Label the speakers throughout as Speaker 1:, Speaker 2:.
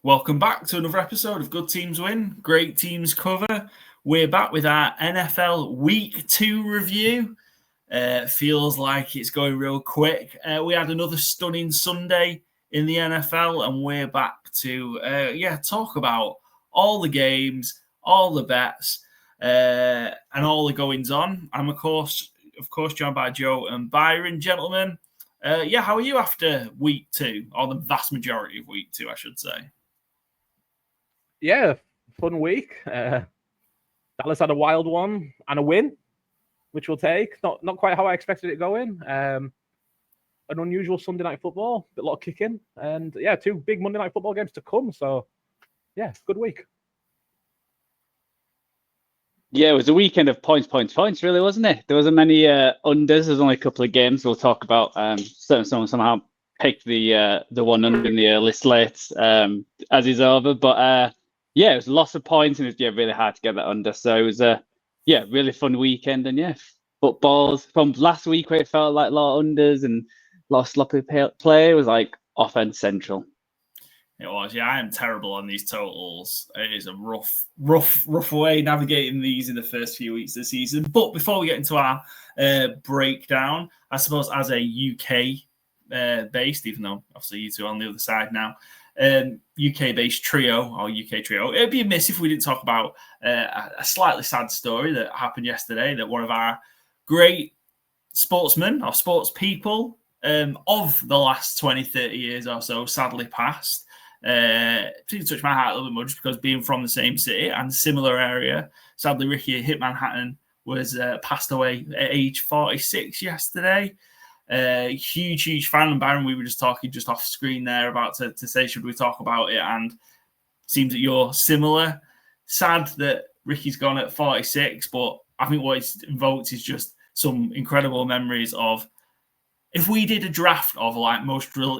Speaker 1: Welcome back to another episode of Good Teams Win, Great Teams Cover. We're back with our NFL Week 2 review. Feels like it's going real quick. We had another stunning Sunday in the NFL, and we're back to talk about all the games, all the bets, and all the goings on. I'm of course joined by Joe and Byron. Gentlemen, how are you after Week 2, or the vast majority of Week 2, I should say?
Speaker 2: Yeah, fun week. Dallas had a wild one and a win, which we'll take. Not quite how I expected it going. An unusual Sunday night football, a lot of kicking, and 2 big Monday night football games to come. So, good week.
Speaker 3: Yeah, it was a weekend of points, really, wasn't it? There wasn't many unders. There's only a couple of games we'll talk about. Someone somehow picked the one under in the early slates as is over, but it was lots of points, and it was really hard to get that under. So it was a really fun weekend, and footballs from last week where it felt like a lot of unders and a lot of sloppy play. It was like offense central.
Speaker 1: It was, I am terrible on these totals. It is a rough way navigating these in the first few weeks of the season. But before we get into our breakdown, I suppose as a UK based, even though obviously you two are on the other side now, UK-based trio, or UK trio. It'd be amiss if we didn't talk about a slightly sad story that happened yesterday, that one of our great sportsmen or sports people of the last 20, 30 years or so sadly passed. It touched my heart a little bit more just because being from the same city and similar area. Sadly, Ricky Hitman Hatton was passed away at age 46 yesterday. Huge fan. And Byron, we were just talking just off screen there about to say, should we talk about it? And it seems that you're similar. Sad that Ricky's gone at 46, but I think what it's invoked is just some incredible memories of, if we did a draft of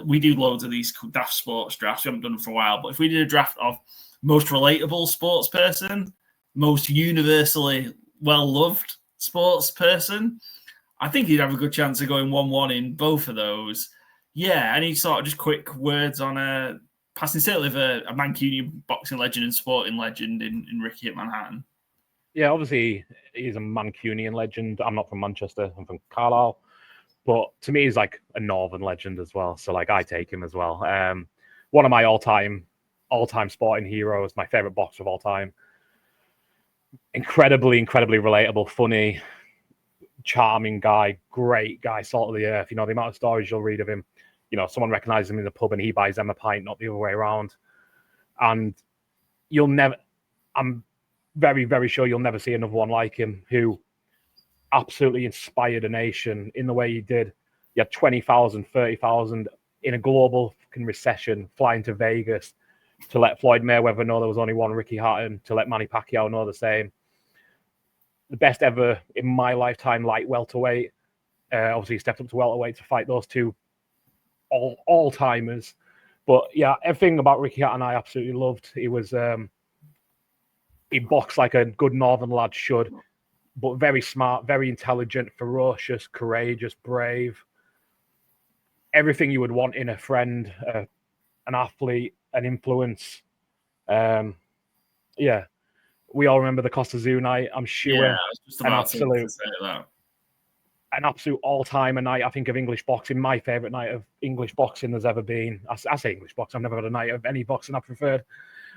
Speaker 1: we do loads of these daft sports drafts. We haven't done them for a while, but if we did a draft of most relatable sports person, most universally well-loved sports person, I think he'd have a good chance of going 1-1 in both of those. Yeah, any sort of just quick words on passing certainly of a Mancunian boxing legend and sporting legend in Ricky Hitman Hatton?
Speaker 2: Yeah, obviously he's a Mancunian legend. I'm not from Manchester. I'm from Carlisle. But to me, he's like a Northern legend as well. So I take him as well. One of my all-time sporting heroes, my favorite boxer of all time. Incredibly relatable, funny, charming guy, great guy, salt of the earth. The amount of stories you'll read of him. Someone recognizes him in the pub and he buys them a pint, not the other way around. And I'm very, very sure you'll never see another one like him who absolutely inspired a nation in the way he did. You had 20,000, 30,000 in a global fucking recession flying to Vegas to let Floyd Mayweather know there was only one Ricky Hatton, to let Manny Pacquiao know the same. The best ever in my lifetime light welterweight. Obviously, he stepped up to welterweight to fight those two all-timers. But everything about Ricky Hatton I absolutely loved. He was he boxed like a good Northern lad should, but very smart, very intelligent, ferocious, courageous, brave. Everything you would want in a friend, an athlete, an influence. We all remember the Costa Zoo night, I'm sure.
Speaker 1: Yeah, I was just about to say that.
Speaker 2: An absolute all-timer night, I think, of English boxing. My favourite night of English boxing there's ever been. I say English boxing. I've never had a night of any boxing I preferred.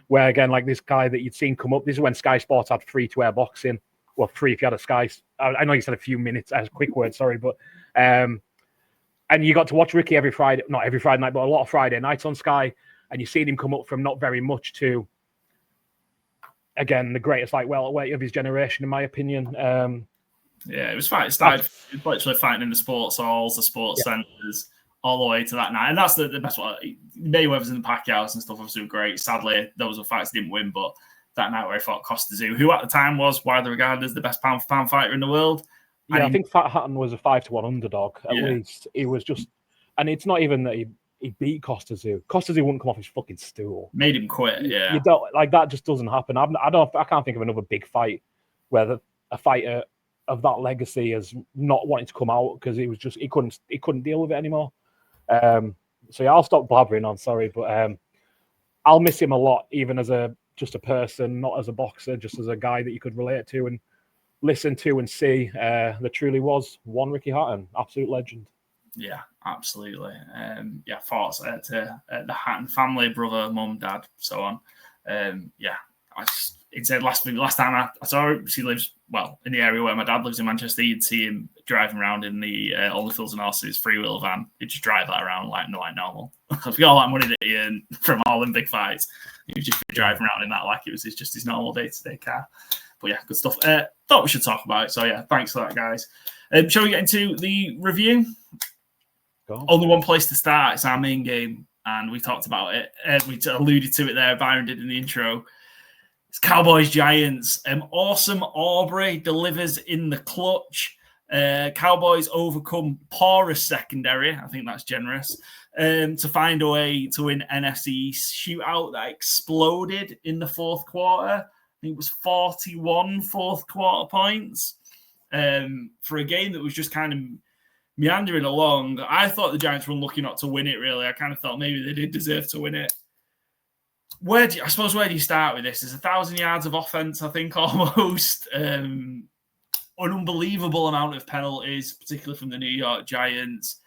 Speaker 2: Where, again, like this guy that you'd seen come up. This is when Sky Sports had free-to-air boxing. Well, free if you had a Sky. I know you said a few minutes as a quick word, sorry, but and you got to watch Ricky every Friday, not every Friday night, but a lot of Friday nights on Sky, and you've seen him come up from not very much to, again, the greatest welterweight of his generation, in my opinion.
Speaker 1: It was fine. It started literally fighting in the sports halls, the sports centres, all the way to that night, and that's the best one. Mayweather's and the Pacquiao's and stuff obviously were great. Sadly, those were fights he didn't win, but that night where he fought Costa Zoo, who at the time was widely regarded as the best pound-for-pound fighter in the world.
Speaker 2: Yeah, I think Fat Hatton was a 5-1 underdog, at least. He was just... And it's not even that he beat Costa Zoo. Costa Zoo wouldn't come off his fucking stool.
Speaker 1: Made him quit, yeah.
Speaker 2: You don't... That just doesn't happen. I can't think of another big fight where a fighter of that legacy is not wanting to come out because it was just... He couldn't deal with it anymore. I'll stop blabbering on, sorry, but... I'll miss him a lot, even as just a person, not as a boxer, just as a guy that you could relate to and listen to and see. There truly was one Ricky Hatton, absolute legend.
Speaker 1: Yeah, absolutely. Thoughts to the Hatton family, brother, mum, dad, so on. It said last time I saw him, he lives in the area where my dad lives in Manchester. You'd see him driving around in the all the Fields and Horses freewheel van. He'd just drive that around like normal. If you got all that money that he earned from all them big fights, he would just be driving around in that like it was just his normal day-to-day car. But yeah, good stuff. Thought we should talk about it. So yeah, thanks for that, guys. Shall we get into the review? Only one place to start. It's our main game, and we talked about it. We alluded to it there. Byron did in the intro. It's Cowboys Giants. Awesome Aubrey delivers in the clutch. Cowboys overcome porous secondary. I think that's generous. To find a way to win NFC East shootout that exploded in the fourth quarter. I think it was 41 fourth quarter points for a game that was just kind of meandering along. I thought the Giants were unlucky not to win it, really. I kind of thought maybe they did deserve to win it. Where do you start with this? There's 1,000 yards of offense, I think, almost. An unbelievable amount of penalties, particularly from the New York Giants.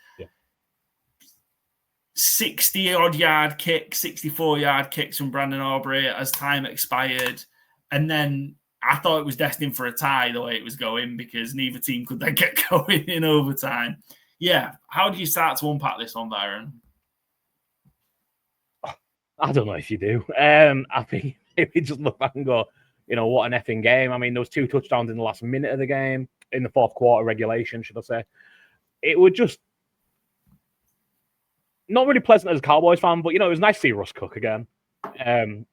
Speaker 1: 60-odd yard kicks, 64-yard kicks from Brandon Aubrey as time expired. And then I thought it was destined for a tie the way it was going because neither team could then get going in overtime. Yeah. How do you start to unpack this one, Byron?
Speaker 2: I don't know if you do. I think if you just look back and go, what an effing game. I mean, there was 2 touchdowns in the last minute of the game, in the fourth quarter regulation, should I say. It was just not really pleasant as a Cowboys fan, but, it was nice to see Russ cook again.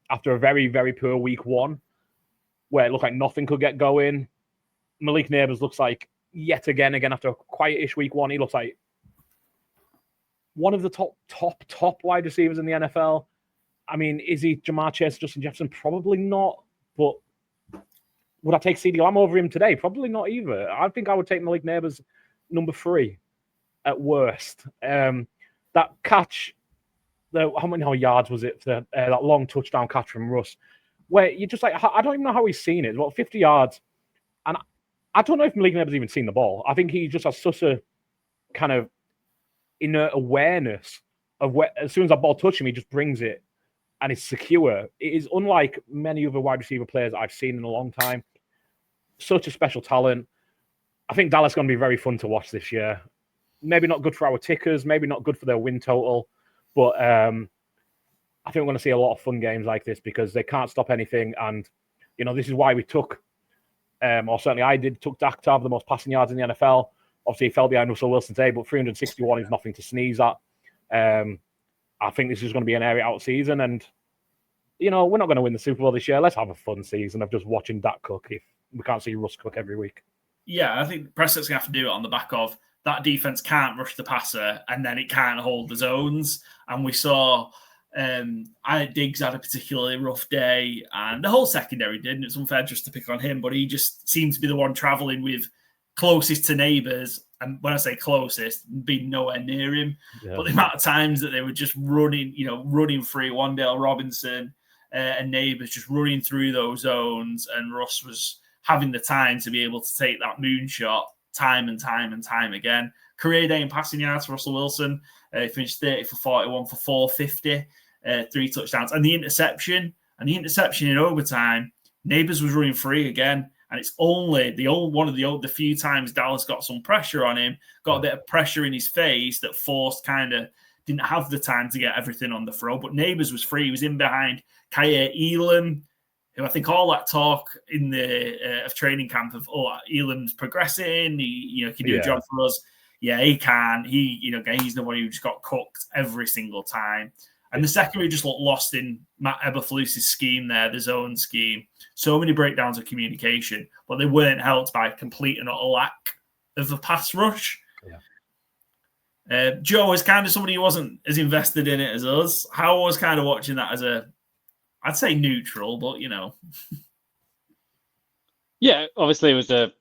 Speaker 2: After a very, very poor week 1, where it looked like nothing could get going. Malik Neighbors looks like, yet again, after a quietish week 1, he looks like one of the top wide receivers in the NFL. I mean, is he Jamar Chase, Justin Jefferson? Probably not. But would I take CeeDee Lamb over him today? Probably not either. I think I would take Malik Neighbors number 3 at worst. That catch, how many yards was it? That long touchdown catch from Russ, where you're just like, I don't even know how he's seen it. It's 50 yards. And I don't know if Malik Neighbors even seen the ball. I think he just has such a kind of inert awareness of where, as soon as that ball touches him, he just brings it. And it's secure. It is unlike many other wide receiver players I've seen in a long time. Such a special talent. I think Dallas is going to be very fun to watch this year. Maybe not good for our tickers, maybe not good for their win total, but I think we're going to see a lot of fun games like this because they can't stop anything. And, this is why we took, or certainly I took Dak to have the most passing yards in the NFL. Obviously, he fell behind Russell Wilson today, but 361 is nothing to sneeze at. I think this is going to be an air-out season, and we're not going to win the Super Bowl this year. Let's have a fun season of just watching Dak cook if we can't see Russ cook every week. Yeah,
Speaker 1: I think Prescott's going to have to do it on the back of that defense can't rush the passer, and then it can't hold the zones. And we saw Diggs had a particularly rough day, and the whole secondary did, and it's unfair just to pick on him, but he just seemed to be the one traveling with closest to Neighbors. And when I say closest, being nowhere near him, but the amount of times that they were just running free, Wan'Dale Robinson and Neighbors just running through those zones, and Russ was having the time to be able to take that moonshot time and time again. Career day in passing yards for Russell Wilson. He finished 30 for 41 for 450, 3 touchdowns. And the interception in overtime, Neighbors was running free again. And it's only one of the few times Dallas got some pressure on him, got a bit of pressure in his face that forced didn't have the time to get everything on the throw. But Neighbors was free. He was in behind Kyer Elam, who I think all that talk in the of training camp of, Elam's progressing. He can do a job for us. Yeah, he can. He's the one who just got cooked every single time. And the secondary just looked lost in Matt Eberflus's scheme there, the zone scheme. So many breakdowns of communication, but they weren't helped by complete and utter lack of a pass rush. Yeah. Joe was kind of somebody who wasn't as invested in it as us. How I was kind of watching that as I'd say neutral, but
Speaker 3: Yeah, obviously it was a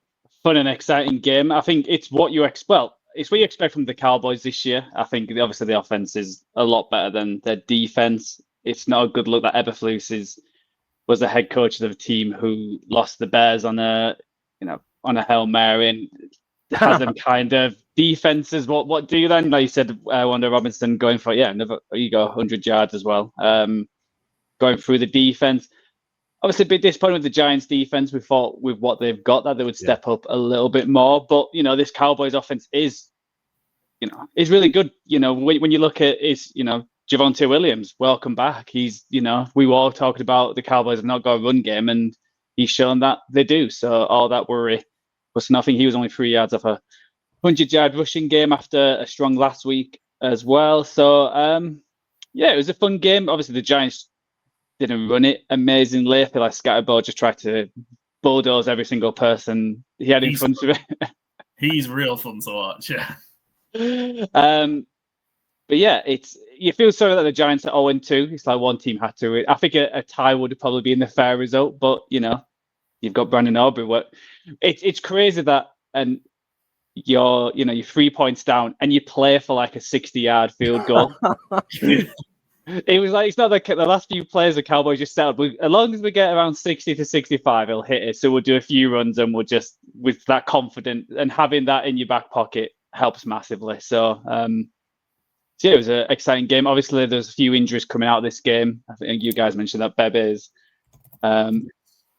Speaker 3: fun and exciting game. I think it's what you expect. It's what you expect from the Cowboys this year. I think obviously the offense is a lot better than their defense. it's not a good look that Eberflus was the head coach of a team who lost the Bears on a Hail Mary and has them kind of defenses. What do you then? Like you said, Wanda Robinson going for you go 100 yards as well. Going through the defense. Obviously, a bit disappointed with the Giants' defense. We thought with what they've got that they would step up a little bit more. But this Cowboys offense is really good. When you look at Javonte Williams, welcome back. He's we were all talking about the Cowboys have not got a run game, and he's shown that they do. So all that worry was nothing. He was only 3 yards off a 100-yard rushing game after a strong last week as well. So it was a fun game. Obviously, the Giants didn't run it amazingly. I feel like Scatterbo just tried to bulldoze every single person he had in front of it.
Speaker 1: He's real fun to watch, yeah.
Speaker 3: But yeah, you feel sorry that the Giants are 0-2. It's like one team had to. I think a tie would probably be in the fair result, but you've got Brandon Aubrey. It's crazy that you're 3 points down and you play for like a 60-yard field goal. It was like it's not the last few plays the Cowboys just set up. As long as we get around 60 to 65, he'll hit it. So we'll do a few runs and we'll just with that confidence and having that in your back pocket helps massively. So it was an exciting game. Obviously, there's a few injuries coming out of this game. I think you guys mentioned that Bebe is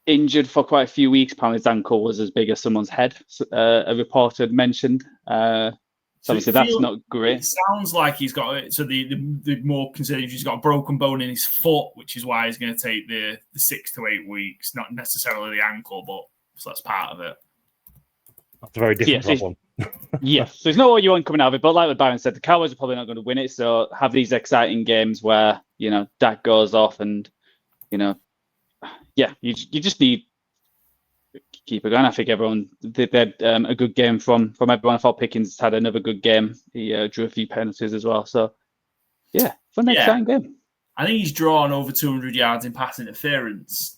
Speaker 3: injured for quite a few weeks. Apparently, his ankle was as big as someone's head. A reporter had mentioned. So obviously, that's not great.
Speaker 1: It sounds like he's got it. So the more concerning he's got a broken bone in his foot, which is why he's going to take the 6 to 8 weeks. Not necessarily the ankle, but so that's part of it.
Speaker 2: That's a very different problem.
Speaker 3: Yes, so there's no what you want coming out of it. But like what Byron said, the Cowboys are probably not going to win it. So have these exciting games where Dak goes off and you just need to keep it going. I think everyone did a good game from everyone. I thought Pickens had another good game. He drew a few penalties as well. So fun exciting game.
Speaker 1: I think he's drawn over 200 yards in pass interference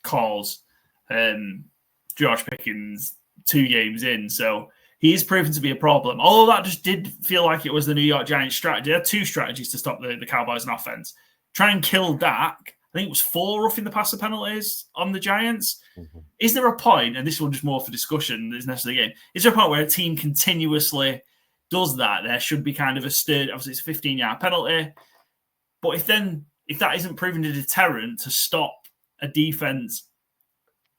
Speaker 1: calls. George Pickens 2 games in, so he is proven to be a problem. Although that just did feel like it was the New York Giants strategy. They had 2 strategies to stop the Cowboys on offense. Try and kill Dak. I think it was 4 roughing the passer penalties on the Giants. Mm-hmm. Is there a point, and this one just more for discussion, there's necessarily a game, is there a point where a team continuously does that? There should be kind of a stirred, obviously it's a 15-yard penalty, but if that isn't proven a deterrent to stop a defense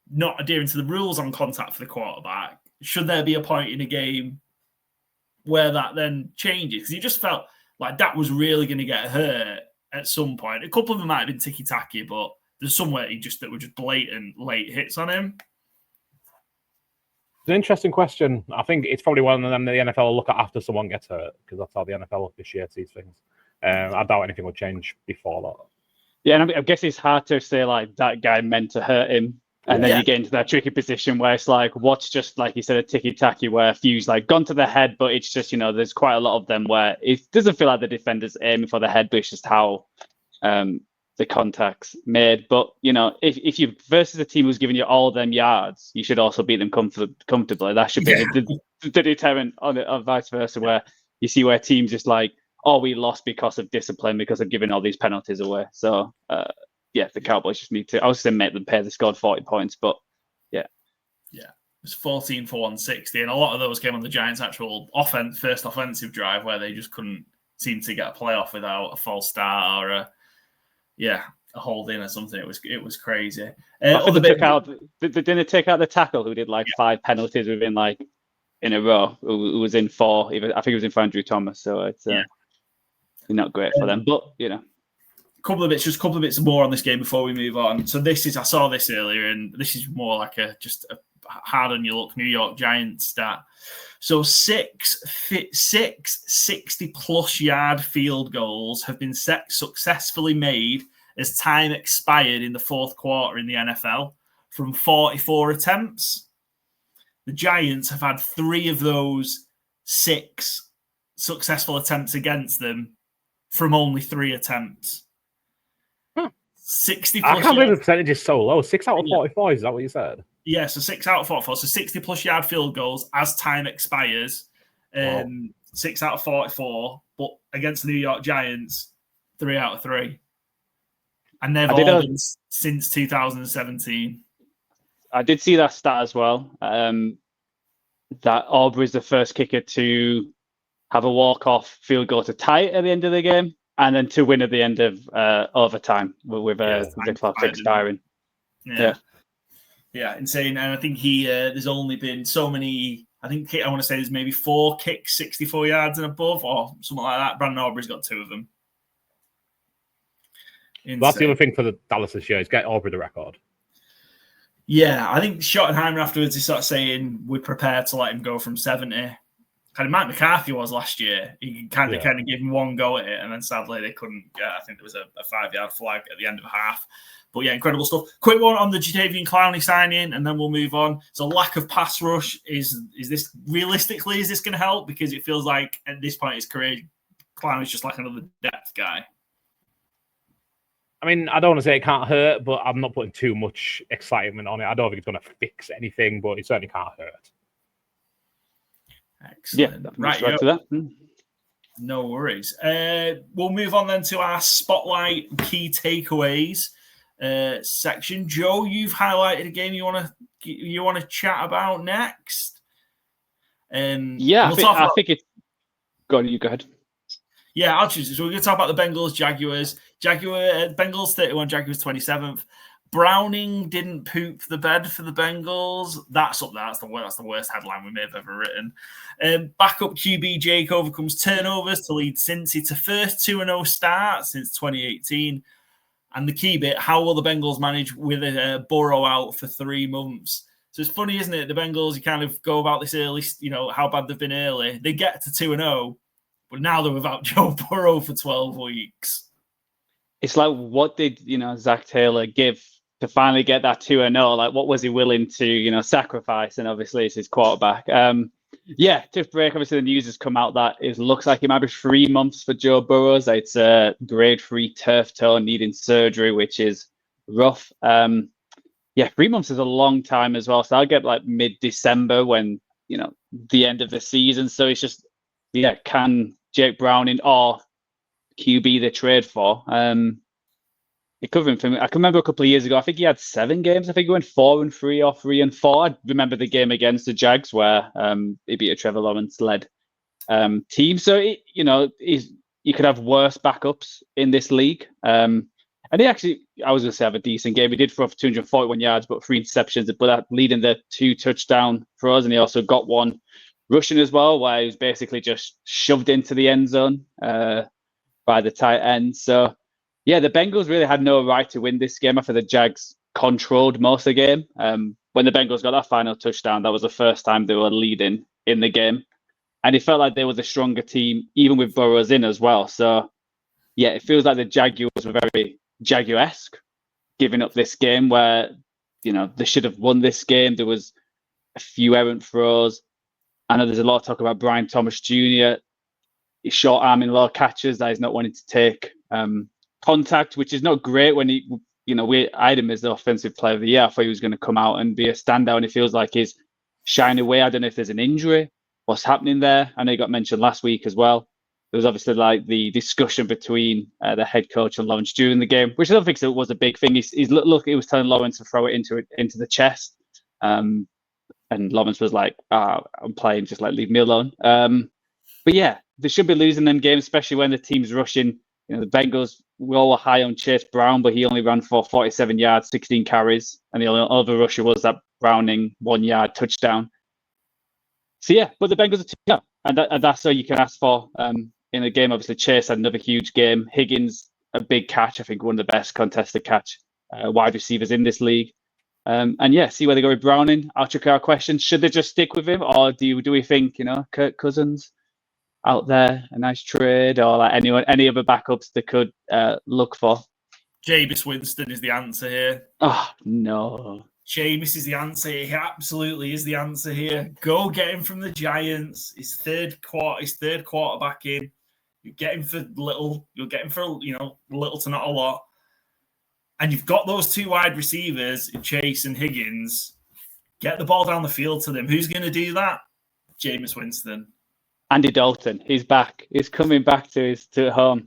Speaker 1: not adhering to the rules on contact for the quarterback, should there be a point in a game where that then changes? Because you just felt like that was really going to get hurt at some point. A couple of them might have been ticky-tacky, but there's somewhere that were just blatant late hits on him.
Speaker 2: It's an interesting question. I think it's probably one of them that the NFL will look at after someone gets hurt, because that's how the NFL officiates these things. I doubt anything will change before that. Yeah,
Speaker 3: and I guess it's hard to say like that guy meant to hurt him. And then you get into that tricky position where it's like, what's just like you said, a ticky-tacky where a few's like gone to the head, but it's just, there's quite a lot of them where it doesn't feel like the defender's aiming for the head, but it's just how the contact's made. But, if you versus a team who's giving you all them yards, you should also beat them comfortably. That should be the deterrent on it, or vice versa, where you see where teams just like, oh, we lost because of discipline, because of giving all these penalties away. So, the Cowboys just need to. I was going to make them pay. They scored 40 points, but
Speaker 1: it was 14 for 160, and a lot of those came on the Giants' actual first offensive drive, where they just couldn't seem to get a playoff without a false start or a hold in or something. It was crazy.
Speaker 3: They didn't take out the tackle who did 5 penalties within in a row. Who was in 4? I think he was in for Andrew Thomas. So it's not great for them, but
Speaker 1: A couple of bits more on this game before we move on. So I saw this earlier, and this is more like a hard on your luck New York Giants stat. So 6 60-plus yard field goals have been successfully made as time expired in the fourth quarter in the NFL from 44 attempts. The Giants have had 3 of those 6 successful attempts against them from only 3 attempts. 60 plus.
Speaker 2: I can't believe the percentage is so low. 6 out of 44, is that what you said?
Speaker 1: Yeah, so 6 out of 44. So 60 plus yard field goals as time expires. 6 out of 44. But against the New York Giants, 3 out of 3. And they've all been since 2017.
Speaker 3: I did see that stat as well. That Aubrey's the first kicker to have a walk-off field goal to tie it at the end of the game, and then to win at the end of overtime with the clock expiring.
Speaker 1: Yeah, insane. And I think there's only been so many. I want to say there's maybe 4 kicks 64 yards and above, or something like that. Brandon Aubrey's got 2 of them.
Speaker 2: That's the other thing for the Dallas this year is get Aubrey the record.
Speaker 1: Yeah, I think Schottenheimer afterwards he started saying we're prepared to let him go from 70. Kind of Mike McCarthy was last year. He kind of gave him one go at it, and then sadly they couldn't. I think there was a 5-yard flag at the end of half. But yeah, incredible stuff. Quick one on the Jadeveon Clowney signing, and then we'll move on. So lack of pass rush is this realistically is this going to help? Because it feels like at this point in his career, Clowney's just like another depth guy.
Speaker 2: I mean, I don't want to say it can't hurt, but I'm not putting too much excitement on it. I don't think it's going to fix anything, but it certainly can't hurt.
Speaker 1: Excellent.
Speaker 3: Yeah,
Speaker 1: right
Speaker 3: to that.
Speaker 1: No worries. We'll move on then to our spotlight key takeaways section. Joe, you've highlighted a game you want to chat about next.
Speaker 3: I think it's. Go on, you go ahead.
Speaker 1: Yeah, I'll choose it. So we're going to talk about the Bengals, Jaguars. Bengals 31, Jaguars 27th. Browning didn't poop the bed for the Bengals. That's up there. That's the worst headline we may have ever written. Backup QB Jake overcomes turnovers to lead Cincy to first 2-0 start since 2018. And the key bit, how will the Bengals manage with a Burrow out for 3 months? So it's funny, isn't it? The Bengals, you kind of go about this early, how bad they've been early. They get to 2-0. But now they're without Joe Burrow for 12 weeks.
Speaker 3: It's like, what did Zach Taylor give to finally get that 2-0? Like, what was he willing to sacrifice? And obviously, it's his quarterback. Tough break. Obviously, the news has come out that it looks like it might be 3 months for Joe Burrows. It's a grade 3 turf toe needing surgery, which is rough. 3 months is a long time as well. So I'll get like mid-December when the end of the season. So it's just. Can Jake Browning or QB they trade for? It could have been for me. I can remember a couple of years ago, I think he had 7 games. I think he went 4-3 or 3-4. I remember the game against the Jags where he beat a Trevor Lawrence-led team. So, you could have worse backups in this league. And he actually, I was going to say, have a decent game. He did throw for 241 yards, but 3 interceptions, but that leading the 2 touchdown throws. And he also got one rushing as well, where he was basically just shoved into the end zone by the tight end. So, the Bengals really had no right to win this game after the Jags controlled most of the game. When the Bengals got that final touchdown, that was the first time they were leading in the game. And it felt like they were the stronger team, even with Burrows in as well. So, it feels like the Jaguars were very Jaguar-esque, giving up this game where, they should have won this game. There was a few errant throws. I know there's a lot of talk about Brian Thomas Jr. He's short-arming a lot of catches that he's not wanting to take contact, which is not great when we eyed him as the offensive player of the year. I thought he was going to come out and be a standout, and it feels like he's shining away. I don't know if there's an injury, what's happening there. I know he got mentioned last week as well. There was obviously like the discussion between the head coach and Lawrence during the game, which I don't think was a big thing. He was telling Lawrence to throw it into the chest. And Lawrence was like, I'm playing, just like leave me alone. But they should be losing them games, especially when the team's rushing. The Bengals, we all were high on Chase Brown, but he only ran for 47 yards, 16 carries. And the only other rusher was that Browning 1-yard touchdown. So, but the Bengals are 2-0. And that's all you can ask for in a game. Obviously, Chase had another huge game. Higgins, a big catch. I think one of the best contested catch wide receivers in this league. See where they go with Browning. I'll check our questions. Should they just stick with him, or do we think Kirk Cousins out there, a nice trade, or like any other backups they could look for?
Speaker 1: Jameis Winston is the answer here.
Speaker 3: Oh no,
Speaker 1: Jameis is the answer. He absolutely is the answer here. Go get him from the Giants. His third quarterback in. You get him for little. You'll get him for little to not a lot. And you've got those 2 wide receivers, Chase and Higgins. Get the ball down the field to them. Who's going to do that? Jameis Winston.
Speaker 3: Andy Dalton. He's back. He's coming back to home.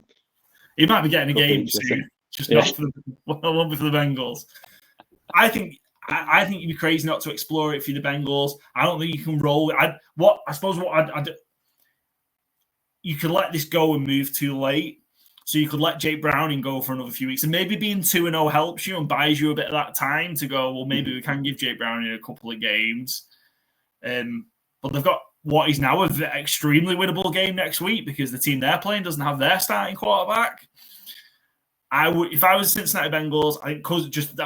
Speaker 1: He might be getting a game soon. just not for the Bengals. I think you'd be crazy not to explore it for the Bengals. I don't think you can roll. You could let this go and move too late. So you could let Jake Browning go for another few weeks. And maybe being 2-0 helps you and buys you a bit of that time to go, well, maybe we can give Jake Browning a couple of games. But they've got what is now an extremely winnable game next week because the team they're playing doesn't have their starting quarterback. If I was Cincinnati Bengals, I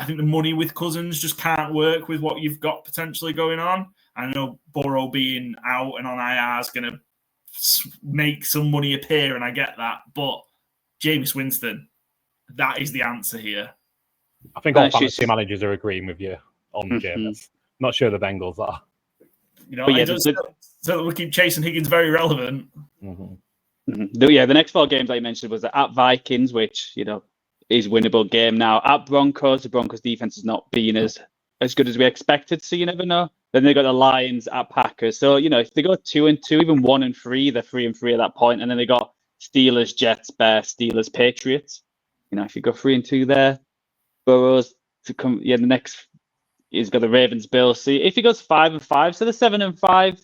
Speaker 1: think the money with Cousins just can't work with what you've got potentially going on. I know Burrow being out and on IR is going to make some money appear, and I get that. But Jameis Winston, that is the answer here.
Speaker 2: I think all fantasy managers are agreeing with you on Jameis. Not sure the Bengals are.
Speaker 1: So we keep chasing Higgins very relevant.
Speaker 3: The next 4 games I mentioned was at Vikings, which is winnable game now. At Broncos, the Broncos defense has not been as good as we expected, so you never know. Then they got the Lions at Packers. So if they go 2-2, even 1-3, they're 3-3 at that point, and then they got Steelers, Jets, Bears, Steelers, Patriots. If you go 3-2 there, Burrows to come. The next he's got the Ravens, Bills. So if he goes 5-5, so the 7-5,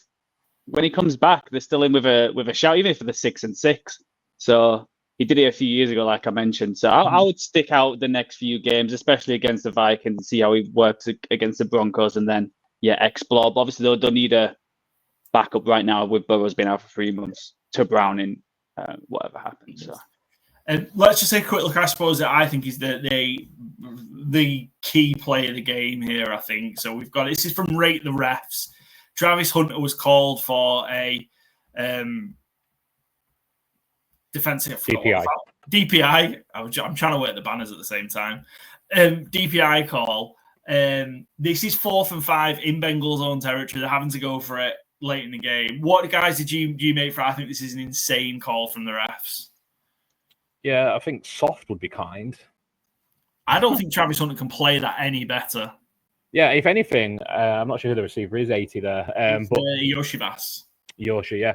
Speaker 3: when he comes back, they're still in with a shout, even for the 6-6. So he did it a few years ago, like I mentioned. So I would stick out the next few games, especially against the Vikings, and see how he works against the Broncos, and then explore. But obviously, they'll need a backup right now with Burrows being out for 3 months to Browning. Whatever happens. So.
Speaker 1: Let's just take a quick look. I suppose that I think is the key play of the game here. I think so. We've got this is from Rate the Refs. Travis Hunter was called for a defensive DPI. I'm trying to work the banners at the same time. DPI call. This is 4th and 5 in Bengals' own territory. They're having to go for it late in the game. What guys did you make for? I think this is an insane call from the refs.
Speaker 2: Yeah, I think soft would be kind.
Speaker 1: I don't think Travis Hunter can play that any better.
Speaker 2: Yeah, if anything, I'm not sure who the receiver is, 80 there. But
Speaker 1: Yoshivas.
Speaker 2: Yoshi, yeah.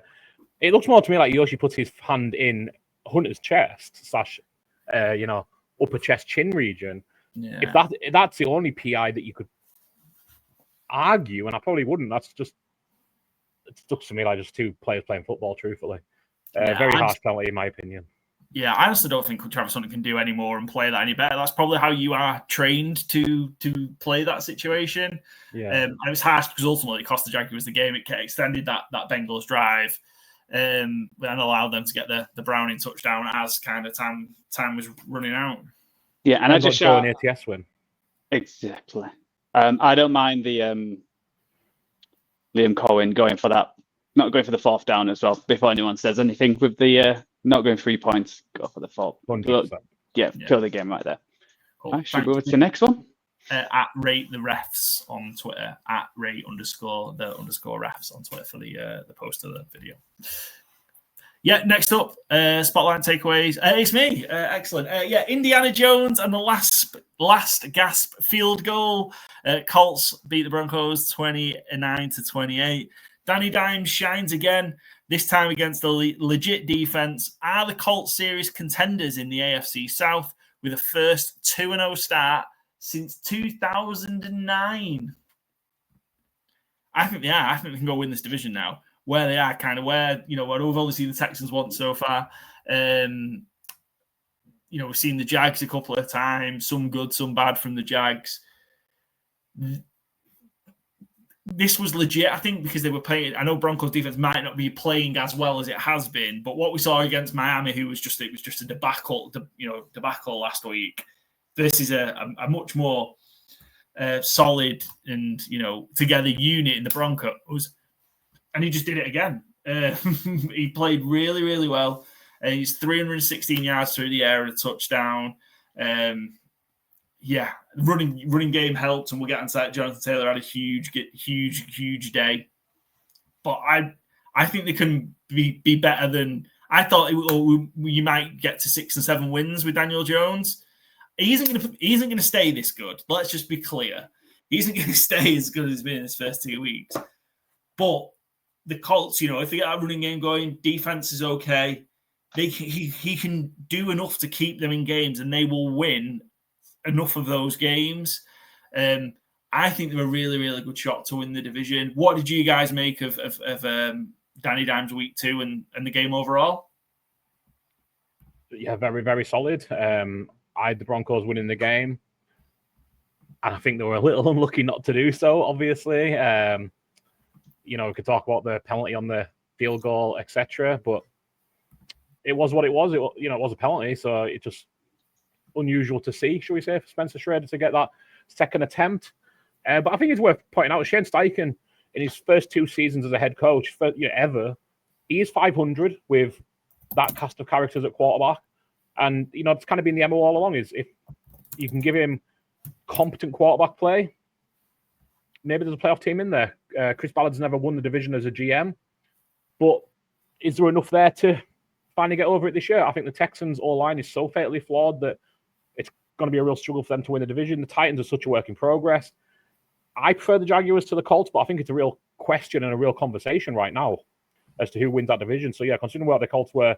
Speaker 2: It looks more to me like Yoshi puts his hand in Hunter's chest / upper chest chin region.
Speaker 1: Yeah.
Speaker 2: If that's the only PI that you could argue, and I probably wouldn't. It looks to me like just 2 players playing football, truthfully. Very harsh penalty, in my opinion.
Speaker 1: Yeah, I honestly don't think Travis Hunter can do any more and play that any better. That's probably how you are trained to play that situation.
Speaker 2: Yeah.
Speaker 1: And it was harsh because ultimately it cost the Jaguars the game. It extended that Bengals drive and allowed them to get the Browning touchdown as kind of time was running out.
Speaker 3: Yeah, and I just show
Speaker 2: an ATS win.
Speaker 3: Exactly. I don't mind the Liam Cohen going for that, not going for the 4th down as well. Before anyone says anything with the not going 3 points, go for the 4th.
Speaker 2: 100%.
Speaker 3: Yeah, kill the game right there.
Speaker 1: Cool.
Speaker 3: Right, should we go to the next one?
Speaker 1: At Rate the Refs on Twitter, at Rate_the_refs on Twitter for the post of the video. Yeah, next up, Spotlight takeaways. It's me. Excellent. Indiana Jones and the last gasp field goal. Colts beat the Broncos 29-28. Danny Dimes shines again, this time against the legit defense. Are the Colts serious contenders in the AFC South with a first 2-0 start since 2009? I think they are. I think they can go win this division now. Where they are, kind of where, what we've only seen the Texans once so far. We've seen the Jags a couple of times, some good, some bad from the Jags. This was legit, I think, because they were playing. I know Broncos defense might not be playing as well as it has been, but what we saw against Miami, it was just a debacle last week. This is a much more solid and together unit in the Broncos, and he just did it again. He played really, really well. He's 316 yards through the air and a touchdown. Running game helped, and we'll get into that. Jonathan Taylor had a huge day, but I think they can be better than I thought. You might get to 6 and 7 wins with Daniel Jones. He isn't going to stay this good. Let's just be clear. He isn't going to stay as good as he's been in his first 2 weeks. But the Colts, if they get that running game going, defense is okay. he can do enough to keep them in games, and they will win enough of those games. I think they're a really, really good shot to win the division. What did you guys make of Danny Dimes week 2 and the game overall?
Speaker 2: Yeah, very, very solid. I had the Broncos winning the game, and I think they were a little unlucky not to do so, obviously. We could talk about the penalty on the field goal, etc., but it was what it was. It was a penalty, so it's just unusual to see, should we say, for Spencer Schrader to get that second attempt. But I think it's worth pointing out, Shane Steichen, in his first 2 seasons as a head coach, ever, he is 500 with that cast of characters at quarterback. And, it's kind of been the MO all along, is if you can give him competent quarterback play, maybe there's a playoff team in there. Chris Ballard's never won the division as a GM, but is there enough there to finally get over it this year? I think the Texans' O-line is so fatally flawed that it's going to be a real struggle for them to win the division. The Titans are such a work in progress. I prefer the Jaguars to the Colts, but I think it's a real question and a real conversation right now as to who wins that division. So, yeah, considering where the Colts were,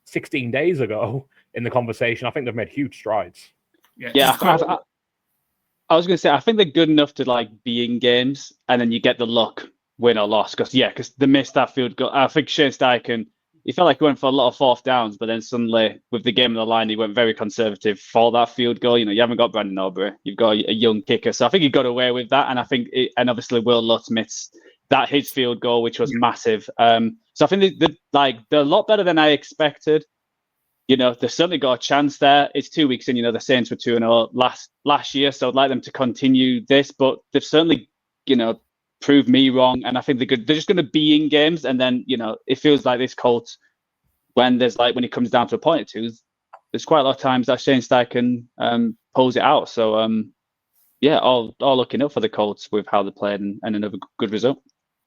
Speaker 2: 16 days ago in the conversation, I think they've made huge strides.
Speaker 3: Yeah, I was going to say, I think they're good enough to be in games, and then you get the luck, win or loss. Because they missed that field goal. I think Shane Steichen, he felt like he went for a lot of 4th downs, but then suddenly with the game on the line, he went very conservative for that field goal. You haven't got Brandon Aubrey, you've got a young kicker, so I think he got away with that. And I think, and obviously Will Lutz missed his field goal, which was massive. So I think they're a lot better than I expected. They've certainly got a chance there. It's 2 weeks in. The Saints were 2-0 last year, so I'd like them to continue this. But they've certainly, proved me wrong, and I think they're just going to be in games. And then, it feels like this Colts, when it comes down to a point or two, there's quite a lot of times that Shane Steichen pulls it out. So all looking up for the Colts with how they played and another good result.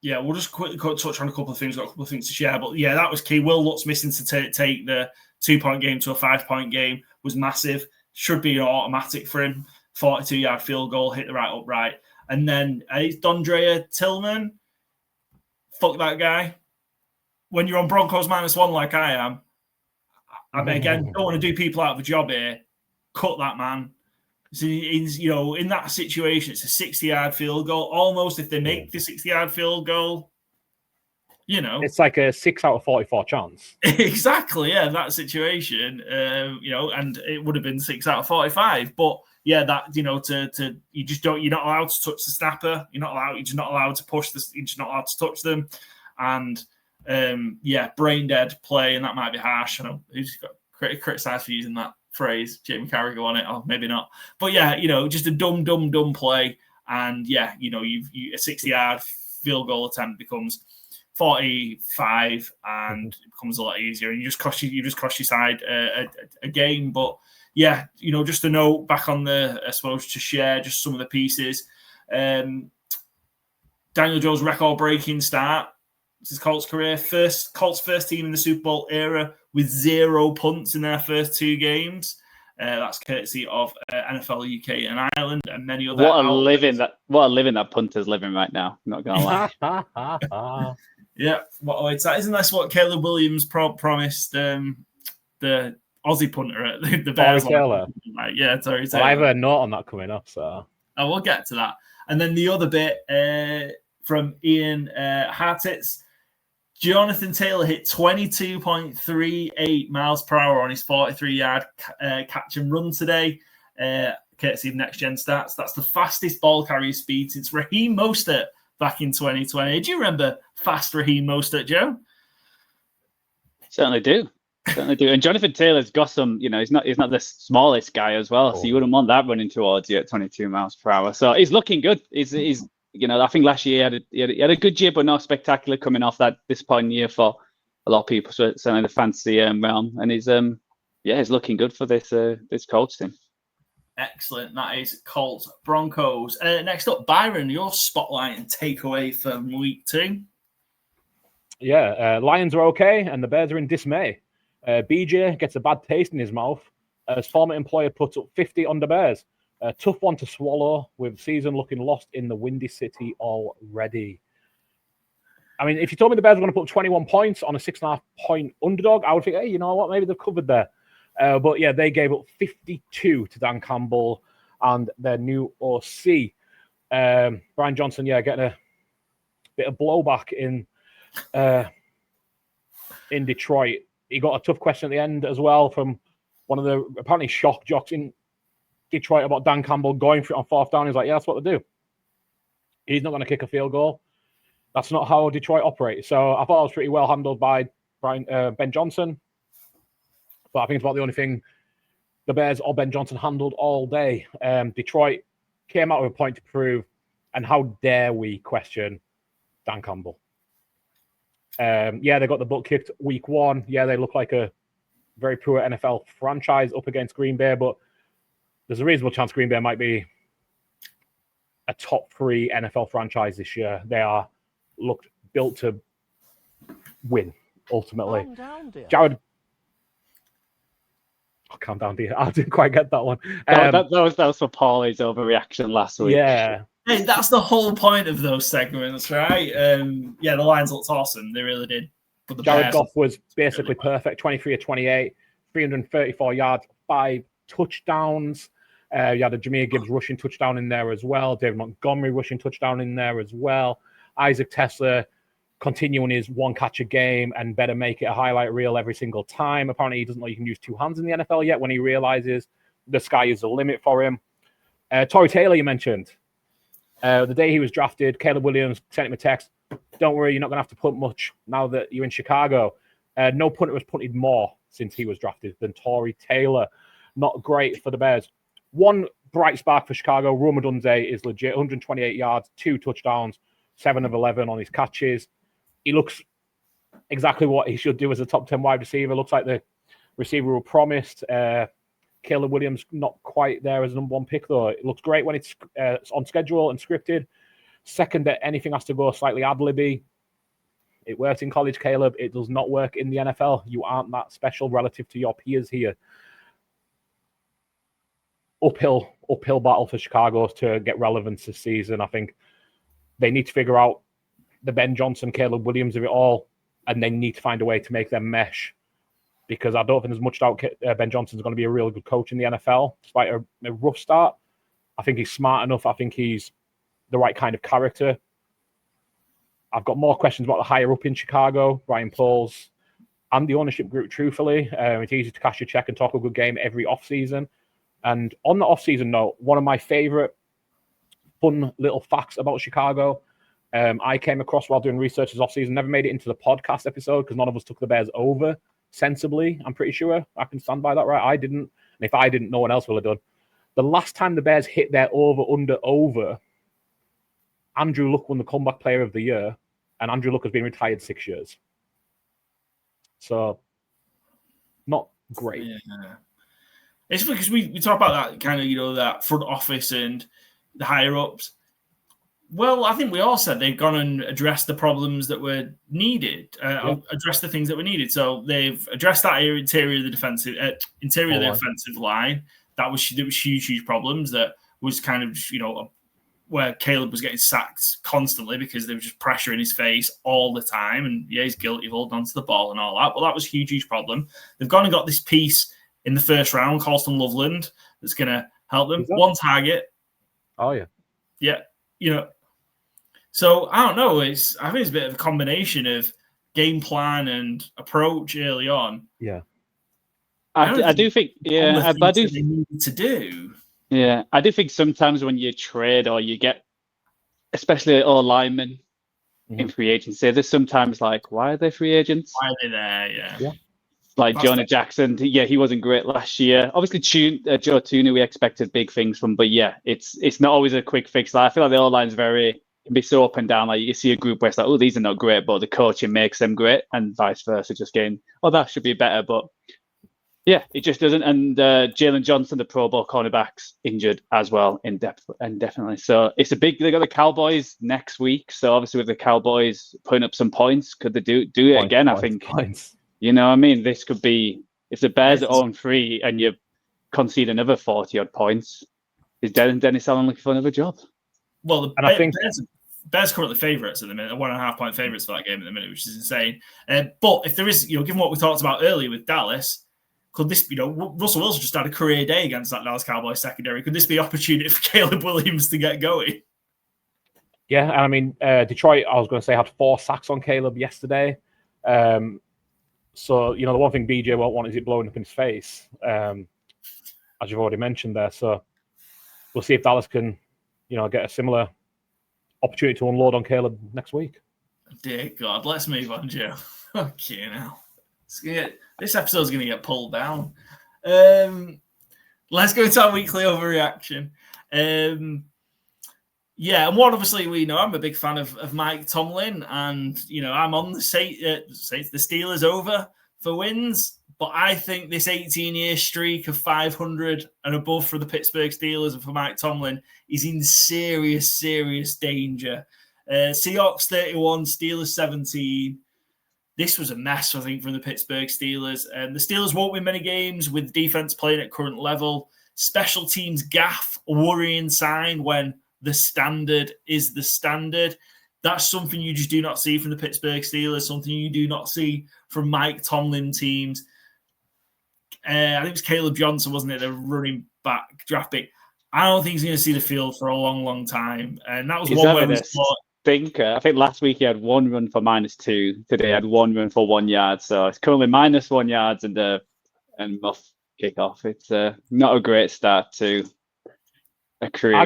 Speaker 1: Yeah, we'll just quickly touch on a couple of things. Got a couple of things to share, but yeah, that was key. Will Lutz missing to take the 2-point game to a 5-point game was massive. Should be an automatic for him. 42-yard field goal, hit the right upright. And then it's Dondrea Tillman. Fuck that guy. When you're on Broncos -1 like I am, I mean, again, don't want to do people out of a job here. Cut that man. So he's, in that situation, it's a 60-yard field goal. Almost, if they make the 60-yard field goal,
Speaker 2: it's like a 6 out of 44 chance.
Speaker 1: Exactly, yeah, that situation, and it would have been 6 out of 45. But yeah, that you're not allowed to touch the snapper. You're just not allowed to push this. You're just not allowed to touch them. And brain dead play, and that might be harsh. I know who's got criticised for using that phrase. Jamie Carragher on it, or maybe not. But yeah, just a dumb play, and yeah, you a 60-yard field goal attempt becomes 45, and it becomes a lot easier, and you just cost your side a game. But yeah, just a note back on I suppose to share just some of the pieces. Daniel Jones' record-breaking start. This is Colts' career. Colts first team in the Super Bowl era with 0 punts in their first 2 games. That's courtesy of NFL UK and Ireland and many other.
Speaker 3: What a living that punter's living right now. I'm not gonna lie.
Speaker 1: Yeah, what a way to that. Isn't that what Caleb Williams promised the Aussie punter at the Bears? Yeah, sorry.
Speaker 2: Well, I have a note on that coming up, so
Speaker 1: we'll get to that. And then the other bit from Ian Hartitz. Jonathan Taylor hit 22.38 miles per hour on his 43-yard catch and run today, courtesy of Next Gen Stats. That's the fastest ball carrier speed since Raheem Mostert back in 2020. Do you remember fast Raheem Mostert, Joe?
Speaker 3: Certainly do. And Jonathan Taylor's got some, he's not the smallest guy as well, so you wouldn't want that running towards you at 22 miles per hour. So he's looking good. He's I think last year he had a good year, but not spectacular, coming off that disappointing year for a lot of people, certainly the fantasy realm. And he's looking good for this Colts team.
Speaker 1: Excellent. That is Colts Broncos. Next up, Byron, your spotlight and takeaway from week 2.
Speaker 2: Yeah, Lions are okay, and the Bears are in dismay. BJ gets a bad taste in his mouth as former employer puts up 50 on the Bears. A tough one to swallow, with season looking lost in the Windy City already. I mean, if you told me the Bears were going to put 21 points on a 6.5-point underdog, I would think, hey, you know what? Maybe they've covered there. But yeah, they gave up 52 to Dan Campbell and their new OC. Brian Johnson, getting a bit of blowback in Detroit. He got a tough question at the end as well from one of the apparently shock jocks in Detroit about Dan Campbell going for it on 4th down. He's like, yeah, that's what they do. He's not going to kick a field goal. That's not how Detroit operates. So I thought it was pretty well handled by Ben Johnson. But I think it's about the only thing the Bears or Ben Johnson handled all day. Detroit came out with a point to prove, and how dare we question Dan Campbell? They got the butt kicked week 1. Yeah, they look like a very poor NFL franchise up against Green Bay, but there's a reasonable chance Green Bay might be a top 3 NFL franchise this year. They are built to win, ultimately. Jared... calm down, dear. I didn't quite get that one.
Speaker 3: That was for Paulie's overreaction last week.
Speaker 2: Yeah.
Speaker 1: Hey, that's the whole point of those segments, right? The Lions looked awesome. They really did. But the
Speaker 2: Jared Goff was basically perfect. 23 of 28, 334 yards, 5 touchdowns. You had a Jahmyr Gibbs rushing touchdown in there as well. David Montgomery rushing touchdown in there as well. Isaac Tesler continuing his one catch a game and better make it a highlight reel every single time. Apparently, he doesn't know you can use 2 hands in the NFL yet when he realizes the sky is the limit for him. Torrey Taylor, you mentioned. The day he was drafted, Caleb Williams sent him a text. Don't worry, you're not going to have to punt much now that you're in Chicago. No punter has punted more since he was drafted than Torrey Taylor. Not great for the Bears. One bright spark for Chicago, Rome Odunze is legit. 128 yards, 2 touchdowns, 7 of 11 on his catches. He looks exactly what he should do as a top 10 wide receiver. Looks like the receiver who promised. Caleb Williams not quite there as a number 1 pick, though. It looks great when it's on schedule and scripted. Second, that anything has to go slightly ad-libby. It worked in college, Caleb. It does not work in the NFL. You aren't that special relative to your peers here. Uphill battle for Chicago to get relevance this season. I think they need to figure out the Ben Johnson, Caleb Williams of it all, and they need to find a way to make them mesh, because I don't think there's much doubt Ben Johnson's going to be a really good coach in the NFL, despite a rough start. I think he's smart enough. I think he's the right kind of character. I've got more questions about the higher up in Chicago, Brian Poles, and the ownership group, truthfully. It's easy to cash your check and talk a good game every offseason. And on the offseason note, one of my favorite fun little facts about Chicago, I came across while doing research this offseason, never made it into the podcast episode because none of us took the Bears over sensibly. I'm pretty sure I can stand by that, right? I didn't. And if I didn't, no one else will have done. The last time the Bears hit their over, Andrew Luck won the comeback player of the year, and Andrew Luck has been retired 6 years. So, not great.
Speaker 1: Yeah. It's because we talk about that kind of, that front office and the higher ups. Well, I think we all said they've gone and addressed the problems that were needed, addressed the things that were needed. So they've addressed that interior of the defensive line. There was huge problems. That was kind of where Caleb was getting sacked constantly because they were just pressuring his face all the time. And he's guilty of holding onto the ball and all that. But that was a huge problem. They've gone and got this piece in the first round, Colston Loveland, that's going to help them. One target.
Speaker 2: Oh, yeah.
Speaker 1: Yeah. So, I don't know. I think it's a bit of a combination of game plan and approach early on.
Speaker 2: Yeah.
Speaker 3: I do think, I do
Speaker 1: they need to do.
Speaker 3: Yeah, I do think sometimes when you trade or you get, especially all linemen in free agency, there's sometimes like, why are they free agents?
Speaker 1: Why are they there? Yeah.
Speaker 3: Like Jonah Jackson, he wasn't great last year. Obviously, Joe Tooney, we expected big things from, but it's not always a quick fix. Like, I feel like the O-line's can be so up and down. Like you see a group where it's like, oh, these are not great, but the coaching makes them great, and vice versa. Just getting, that should be better, but it just doesn't. And Jalen Johnson, the Pro Bowl cornerback's injured as well, indefinitely. So it's they got the Cowboys next week. So obviously, with the Cowboys putting up some points, could they do it again? I think. You know what I mean? This could be, if the Bears are 0-3 and you concede another 40-odd points, is Dennis Allen looking for another job?
Speaker 1: Well,
Speaker 2: I think
Speaker 1: Bears currently favourites at the minute, 1.5 point favourites for that game at the minute, which is insane. But if there is, given what we talked about earlier with Dallas, could this, Russell Wilson just had a career day against that Dallas Cowboys secondary. Could this be an opportunity for Caleb Williams to get going?
Speaker 2: Yeah, and I mean, Detroit, I was going to say, had 4 sacks on Caleb yesterday. So, the one thing BJ won't want is it blowing up in his face, as you've already mentioned there. So we'll see if Dallas can, get a similar opportunity to unload on Caleb next week.
Speaker 1: Dear God, let's move on, Joe. Okay, now. This episode's going to get pulled down. Let's go into our weekly overreaction. And one, obviously, we know I'm a big fan of Mike Tomlin, and, I'm on the Steelers over for wins, but I think this 18-year streak of 500 and above for the Pittsburgh Steelers and for Mike Tomlin is in serious, serious danger. Seahawks 31, Steelers 17. This was a mess, I think, from the Pittsburgh Steelers. The Steelers won't win many games with defense playing at current level. Special teams gaff, a worrying sign when the standard is the standard. That's something you just do not see from the Pittsburgh Steelers, something you do not see from Mike Tomlin teams. I think it was Caleb Johnson, wasn't it, the running back draft pick. I don't think he's going to see the field for a long, long time. And that was one where we thought...
Speaker 3: I think last week he had 1 run for -2. Today he had 1 run for 1 yard. So it's currently -1 yards and muff kickoff. It's not a great start to a career.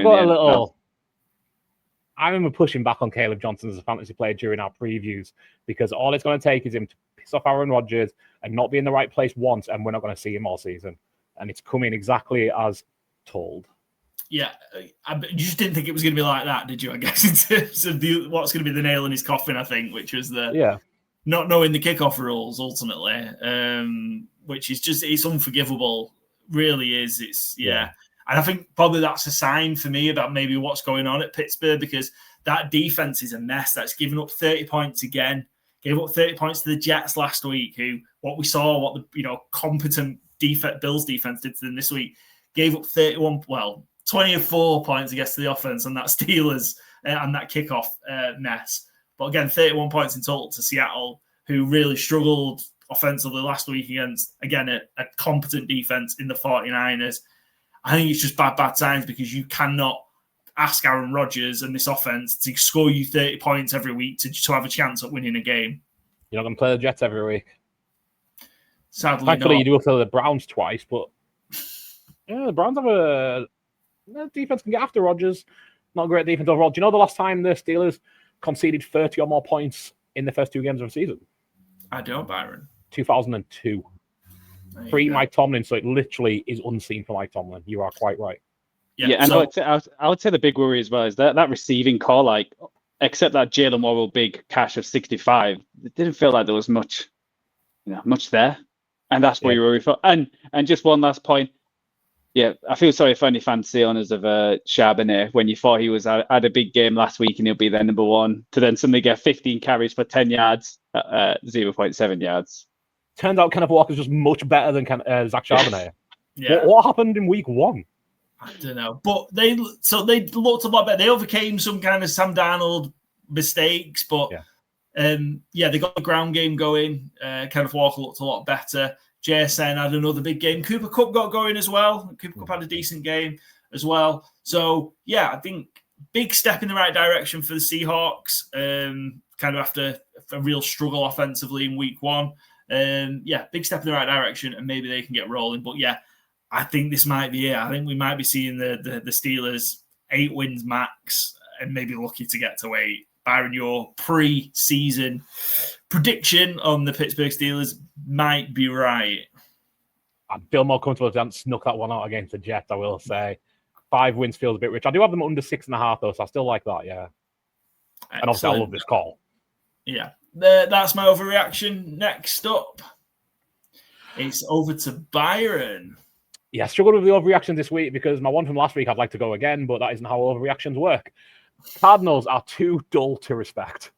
Speaker 2: I remember pushing back on Caleb Johnson as a fantasy player during our previews because all it's going to take is him to piss off Aaron Rodgers and not be in the right place once, and we're not going to see him all season. And it's coming exactly as told.
Speaker 1: Yeah, you just didn't think it was going to be like that, did you? I guess in terms of what's going to be the nail in his coffin, I think, which was not knowing the kickoff rules ultimately, which is just, it's unforgivable, really is. And I think probably that's a sign for me about maybe what's going on at Pittsburgh, because that defense is a mess. That's given up 30 points again. Gave up 30 points to the Jets last week, what the competent Bills defense did to them this week. Gave up 24 points, I guess, to the offense on that Steelers and that kickoff mess. But again, 31 points in total to Seattle, who really struggled offensively last week against, again, a competent defense in the 49ers. I think it's just bad signs, because you cannot ask Aaron Rodgers and this offense to score you 30 points every week to have a chance at winning a game.
Speaker 2: You're not going to play the Jets every week.
Speaker 1: Sadly,
Speaker 2: thankfully, you do play the Browns twice, but the Browns have a defense can get after Rodgers. Not a great defense overall. Do you know the last time the Steelers conceded 30 or more points in the first 2 games of the season?
Speaker 1: I don't, Byron.
Speaker 2: 2002. Mike Tomlin, so it literally is unseen for Mike Tomlin. You are quite right.
Speaker 3: Yeah, and I would say the big worry as well is that receiving core, except that Jalen Warren big cash of 65, it didn't feel like there was much there, and that's what you worry for. And just one last point, I feel sorry for any fantasy owners of Charbonnet when you thought he was had a big game last week and he'll be the number one, to then suddenly get 15 carries for 10 yards, 0.7 yards.
Speaker 2: Turns out Kenneth Walker's just much better than Zach Charbonnet. What happened in week 1?
Speaker 1: I don't know. But they looked a lot better. They overcame some kind of Sam Darnold mistakes, but they got the ground game going. Kenneth Walker looked a lot better. JSN had another big game. Cooper Kupp got going as well. Cooper Kupp had a decent game as well. So, I think big step in the right direction for the Seahawks, kind of after a real struggle offensively in week 1. Big step in the right direction, and maybe they can get rolling. But I think this might be it. I think we might be seeing the Steelers 8 wins max, and maybe lucky to get to 8. Byron, your pre-season prediction on the Pittsburgh Steelers might be right.
Speaker 2: I feel more comfortable if they hadn't snuck that one out against the Jets, I will say. 5 wins feels a bit rich. I do have them under 6.5, though, so I still like that,
Speaker 1: Excellent.
Speaker 2: And obviously, I love this call.
Speaker 1: Yeah. That's my overreaction. Next up, it's over to Byron.
Speaker 2: Yeah, I struggled with the overreaction this week because my one from last week I'd like to go again, but that isn't how overreactions work. Cardinals are too dull to respect.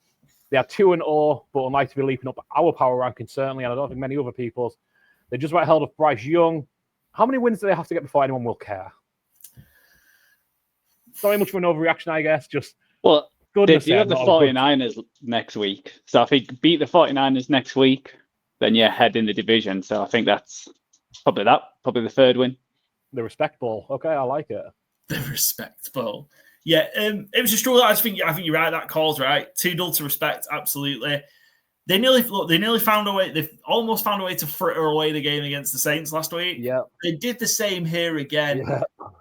Speaker 2: They are 2-0, but unlikely to be leaping up our power ranking, certainly, and I don't think many other people's. They just about held up Bryce Young. How many wins do they have to get before anyone will care? Not very much of an overreaction, I guess. Just good
Speaker 3: They do have the 49ers next week. So I think beat the 49ers next week, then head in the division. So I think that's probably the third win.
Speaker 2: The respectable. Okay, I like it.
Speaker 1: The respectable. Yeah, it was a struggle. I think you're right. That call's right. 2-0 to respect, absolutely. They nearly found a way. They've almost found a way to fritter away the game against the Saints last week.
Speaker 2: Yeah,
Speaker 1: they did the same here again.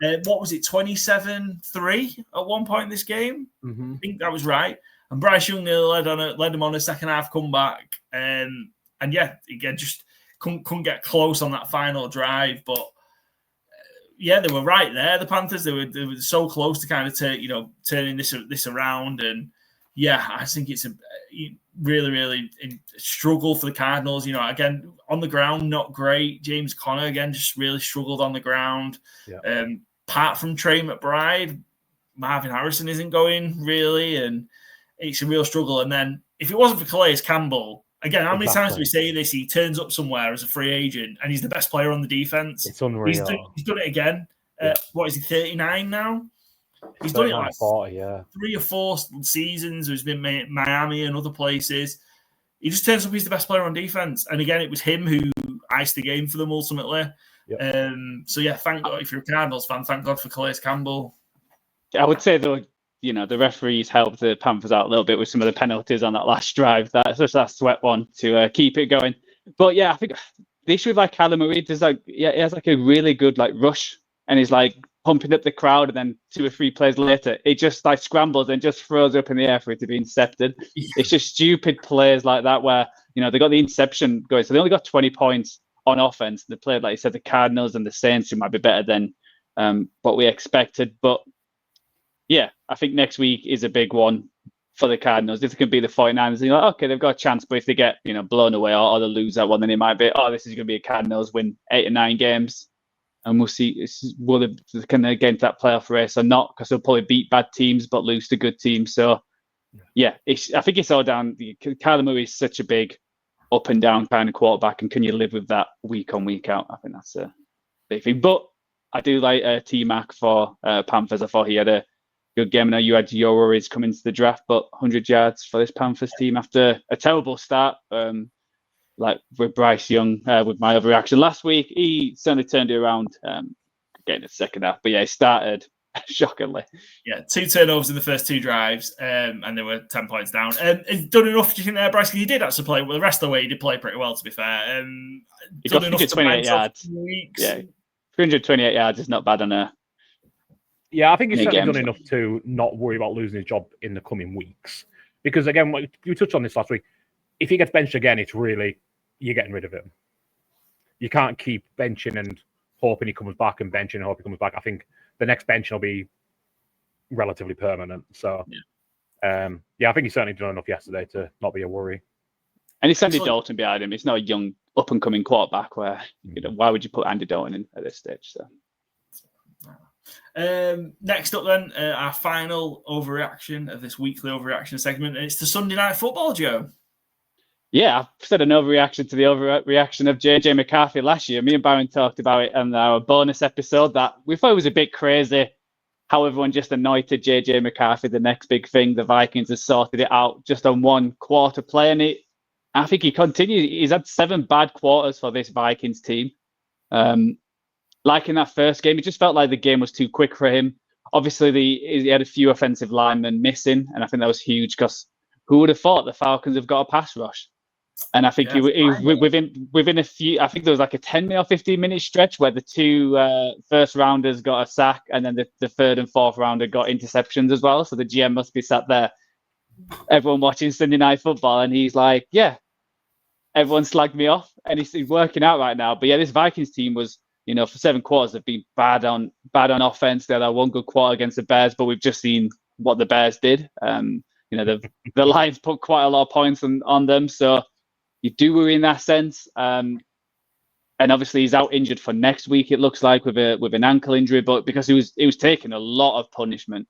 Speaker 2: Yeah.
Speaker 1: What was it, 27-3 at one point in this game?
Speaker 2: Mm-hmm.
Speaker 1: I think that was right. And Bryce Young nearly led them on a second half comeback. And again, just couldn't get close on that final drive. But they were right there. The Panthers, they were so close to kind of turning this around. And I think it's a really, really struggle for the Cardinals. Again, on the ground, not great. James Conner, again, just really struggled on the ground.
Speaker 2: Yeah.
Speaker 1: Apart from Trey McBride, Marvin Harrison isn't going, really, and it's a real struggle. And then if it wasn't for Calais Campbell, again, how many times do we say this? He turns up somewhere as a free agent, and he's the best player on the defense.
Speaker 2: It's unreal.
Speaker 1: He's done it again. What is he, 39 now? He's done it like
Speaker 2: 40,
Speaker 1: 3 or 4 seasons. He's been Miami and other places. He just turns up. He's the best player on defense. And again, it was him who iced the game for them ultimately.
Speaker 2: Yep.
Speaker 1: Thank God. If you're a Cardinals fan, thank God for Calais Campbell.
Speaker 3: I would say though, the referees helped the Panthers out a little bit with some of the penalties on that last drive. That's just that sweat one to keep it going. But I think the issue with Kyler Murray is he has a really good rush, and he's pumping up the crowd, and then 2 or 3 plays later, it just scrambles and just throws up in the air for it to be intercepted. It's just stupid plays like that where, they got the interception going. So they only got 20 points on offense. They played, like you said, the Cardinals and the Saints, who might be better than what we expected. But I think next week is a big one for the Cardinals. If it can be the 49ers, okay, they've got a chance. But if they get, blown away or they lose that one, then it might be, this is going to be a Cardinals win 8 or 9 games. And we'll see, will they can they get into that playoff race or not? Because they'll probably beat bad teams but lose to good teams. So, I think it's all down. Kyler Murray is such a big up and down kind of quarterback, and can you live with that week on, week out? I think that's a big thing. But I do like T-Mac for Panthers. I thought he had a good game. I know you had your worries coming to the draft, but 100 yards for this Panthers team after a terrible start. With Bryce Young, with my overreaction last week, he certainly turned it around getting the second half. But he started shockingly.
Speaker 1: 2 turnovers in the first 2 drives, and they were 10 points down. He's done enough, do you think, there, Bryce? He did actually play. Well, the rest of the way, he did play pretty well, to be fair.
Speaker 3: He got 328 yards. 328 yards is not bad on a.
Speaker 2: Yeah, I think he's certainly done enough to not worry about losing his job in the coming weeks. Because, again, you touched on this last week. If he gets benched again, it's really, you're getting rid of him. You can't keep benching and hoping he comes back and benching and hope he comes back. I think the next bench will be relatively permanent. So, I think he's certainly done enough yesterday to not be a worry.
Speaker 3: And he's Andy Dalton behind him. It's not a young, up-and-coming quarterback where, why would you put Andy Dalton in at this stage? So.
Speaker 1: Next up then, our final overreaction of this weekly overreaction segment, and it's the Sunday Night Football, Joe.
Speaker 3: Yeah, I've said an overreaction to the overreaction of JJ McCarthy last year. Me and Byron talked about it on our bonus episode that we thought it was a bit crazy how everyone just anointed JJ McCarthy the next big thing. The Vikings have sorted it out just on 1 quarter play, and I think he continues. He's had 7 bad quarters for this Vikings team. Like in that first game, it just felt like the game was too quick for him. Obviously, he had a few offensive linemen missing, and I think that was huge because who would have thought the Falcons have got a pass rush? And I think he within a few, I think there was like a 10 or 15 minute stretch where the 2 first rounders got a sack, and then the 3rd and 4th rounder got interceptions as well. So the GM must be sat there, everyone watching Sunday Night Football, and he's like, everyone slagged me off, and he's working out right now. But this Vikings team was, for 7 quarters, have been bad on offense. They had that 1 good quarter against the Bears, but we've just seen what the Bears did. The Lions put quite a lot of points on them, so you do worry in that sense. And obviously he's out injured for next week. It looks like with an ankle injury, but because he was taking a lot of punishment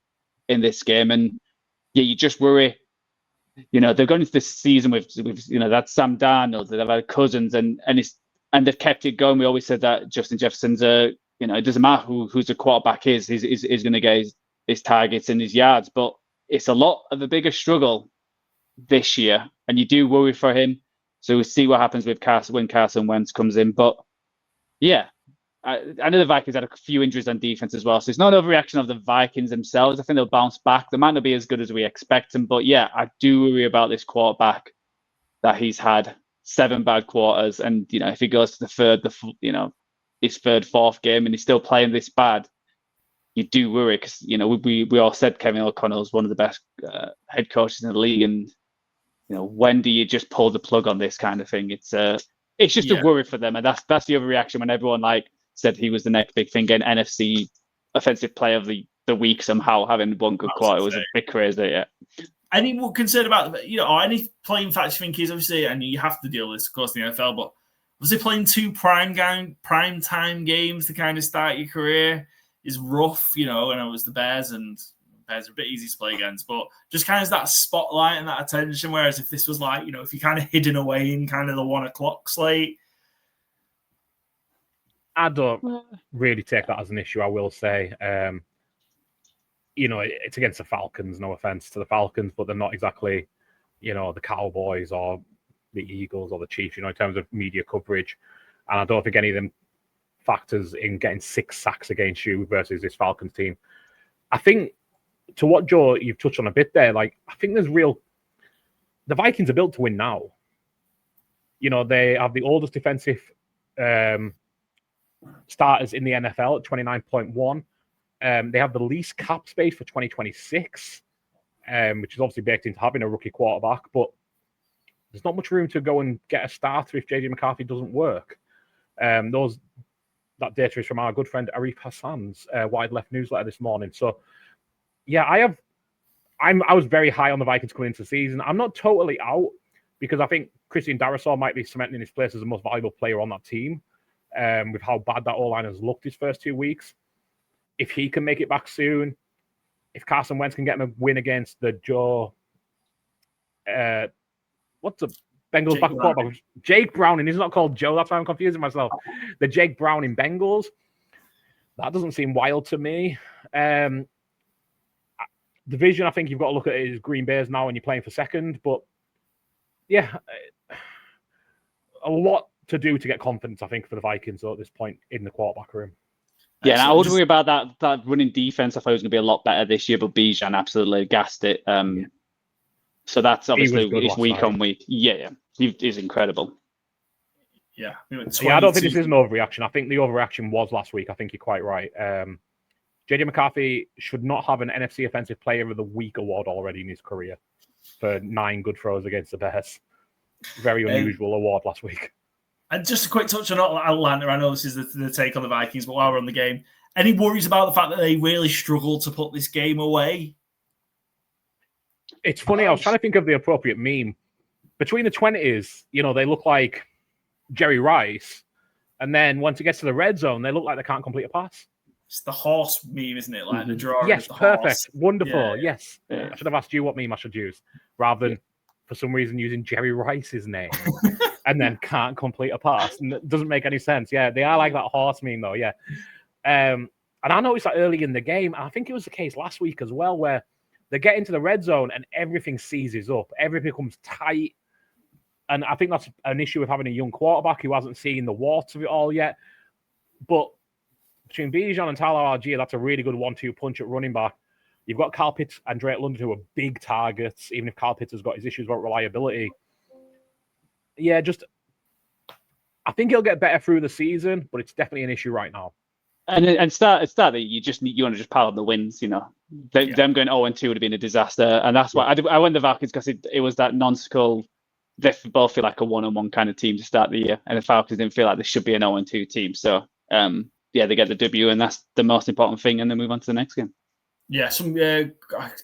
Speaker 3: in this game, and you just worry. They've gone into this season with that Sam Darnold, they've had Cousins, and they've kept it going. We always said that Justin Jefferson's it doesn't matter who's the quarterback is, he's going to get his targets and his yards, but it's a lot of a bigger struggle this year, and you do worry for him. So we'll see what happens with when Carson Wentz comes in. But yeah, I know the Vikings had a few injuries on defense as well. So it's not an overreaction of the Vikings themselves. I think they'll bounce back. They might not be as good as we expect them. But yeah, I do worry about this quarterback, that he's had 7 bad quarters. And, if he goes to his third, fourth game and he's still playing this bad, you do worry because, we all said Kevin O'Connell is one of the best head coaches in the league. And, when do you just pull the plug on this kind of thing? It's just a worry for them. And that's the overreaction when everyone said he was the next big thing, getting NFC Offensive Player of the Week somehow, having one good quarter was a bit crazy. Yeah.
Speaker 1: Any more concern about, or any playing factor you think is obviously, and you have to deal with this, of course, in the NFL, but was he playing 2 prime time games to kind of start your career is rough, and it was the Bears, and Bears are a bit easy to play against, but just kind of that spotlight and that attention, whereas if this was if you kind of hidden away in kind of the 1 o'clock slate.
Speaker 2: I don't really take that as an issue, I will say. It's against the Falcons, no offense to the Falcons, but they're not exactly, the Cowboys or the Eagles or the Chiefs, in terms of media coverage. And I don't think any of them factors in getting 6 sacks against you versus this Falcons team. I think, to what, Joe, you've touched on a bit there, I think the Vikings are built to win now. They have the oldest defensive starters in the NFL at 29.1. They have the least cap space for 2026, which is obviously baked into having a rookie quarterback, but there's not much room to go and get a starter if JJ McCarthy doesn't work. That data is from our good friend Arif Hassan's Wide Left newsletter this morning. So, yeah, I was very high on the Vikings coming into the season. I'm not totally out because I think Christian Darrisaw might be cementing his place as the most valuable player on that team with how bad that O-line has looked his first 2 weeks. If he can make it back soon, if Carson Wentz can get him a win against the what's the Bengals back quarterback? Jake Browning. He's not called Joe. That's why I'm confusing myself. The Jake Browning Bengals. That doesn't seem wild to me. Division, I think you've got to look at it as Green Bay's now and you're playing for second. But yeah, a lot to do to get confidence, I think, for the Vikings at this point in the quarterback room.
Speaker 3: Yeah, and I would worry about that running defense. I thought it was going to be a lot better this year, but Bijan absolutely gassed it. So that's obviously it's week on week. Yeah, he's incredible.
Speaker 1: Yeah,
Speaker 2: I don't think this is an overreaction. I think the overreaction was last week. I think you're quite right. JJ McCarthy should not have an NFC Offensive Player of the Week award already in his career for 9 good throws against the Bears. Very unusual award last week.
Speaker 1: And just a quick touch on Atlanta. I know this is the take on the Vikings, but while we're on the game, any worries about the fact that they really struggled to put this game away?
Speaker 2: It's funny. I was trying to think of the appropriate meme. Between the 20s, they look like Jerry Rice. And then once it gets to the red zone, they look like they can't complete a pass.
Speaker 1: It's the horse meme, isn't it? Like the draw.
Speaker 2: Yes,
Speaker 1: of the
Speaker 2: perfect.
Speaker 1: Horse.
Speaker 2: Wonderful.
Speaker 1: Yeah.
Speaker 2: Yes. Yeah. I should have asked you what meme I should use rather than, for some reason, using Jerry Rice's name and then can't complete a pass. And it doesn't make any sense. Yeah, they are like that horse meme, though. Yeah. And I noticed that early in the game. I think it was the case last week as well, where they get into the red zone and everything seizes up. Everything becomes tight. And I think that's an issue with having a young quarterback who hasn't seen the warts of it all yet. But between Bijan and Tyler Algier, that's a really good 1-2 punch at running back. You've got Kyle Pitts and Drake London, who are big targets, even if Kyle Pitts has got his issues about reliability. Yeah, I think he'll get better through the season, but it's definitely an issue right now.
Speaker 3: And start that you want to just pile up the wins, Them going 0-2 would have been a disaster, and that's why I went the Falcons because it was that nonsensical. They both feel like a 1-on-1 kind of team to start the year, and the Falcons didn't feel like they should be an 0-2 team. So they get the W, and that's the most important thing, and then move on to the next game.
Speaker 1: Yeah, some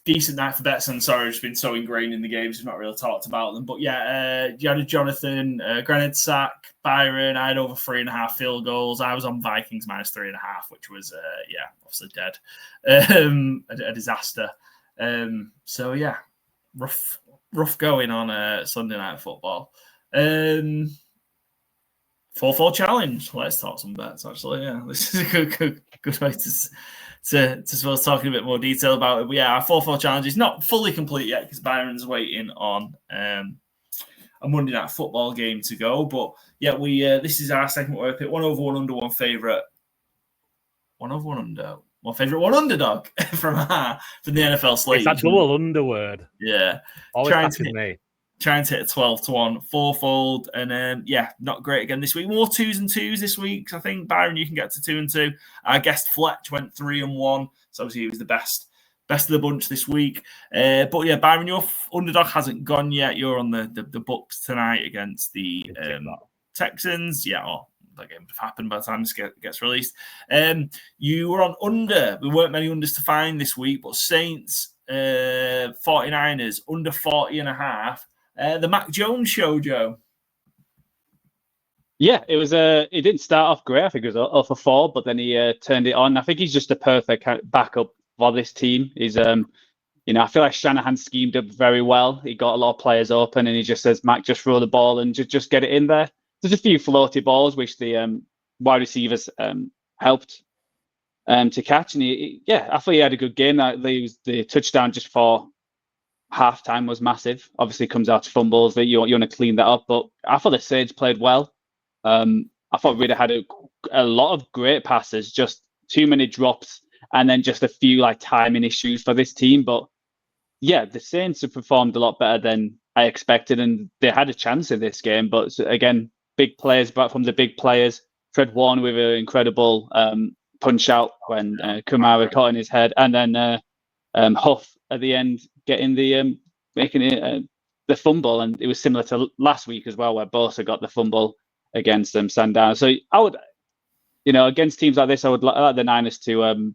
Speaker 1: decent night for bets, and sorry, it's been so ingrained in the games, we've not really talked about them. But you had Jonathan, granted sack, Byron, I had over 3.5 field goals. I was on Vikings minus 3.5, which was, obviously dead. A disaster. So, yeah, rough going on Sunday Night Football. 4-4 challenge. Let's talk some bets, actually. Yeah, this is a good way to suppose talking a bit more detail about it. But yeah, our 4-4 challenge is not fully complete yet because Byron's waiting on a Monday Night Football game to go. But yeah, we this is our segment where we pick 1 over 1 under, one favourite. 1 over 1 under. One favourite, one underdog from the NFL slate.
Speaker 2: It's that double under word.
Speaker 1: Yeah.
Speaker 2: Always catches me.
Speaker 1: Trying to hit a 12-1 4-fold, and not great again this week. More 2s and 2s this week. So I think Byron, you can get to 2 and 2. Our guest Fletch went 3 and 1, so obviously he was the best of the bunch this week. But yeah, Byron, your underdog hasn't gone yet. You're on the Bucks tonight against the Texans. Yeah, that game would have happened by the time this gets released. You were on under. There weren't many unders to find this week, but Saints 49ers under 40.5. The Mac Jones show, Joe.
Speaker 3: Yeah, it was. It didn't start off great. I think it was 0 for 4, but then he turned it on. I think he's just a perfect backup for this team. He's, I feel like Shanahan schemed up very well. He got a lot of players open, and he just says, "Mac, just throw the ball and just get it in there." There's a few floaty balls which the wide receivers helped to catch, and I thought he had a good game. The touchdown just for halftime was massive. Obviously, comes out to fumbles that you want to clean that up. But I thought the Saints played well. I thought Ridder had a lot of great passes, just too many drops, and then just a few timing issues for this team. But yeah, the Saints have performed a lot better than I expected, and they had a chance in this game. But again, big players back from the big players. Fred Warner with an incredible punch out when Kamara caught in his head, and then Huff at the end getting the making it the fumble, and it was similar to last week as well, where Bosa got the fumble against Sandown. So I would, against teams like this, I would like the Niners to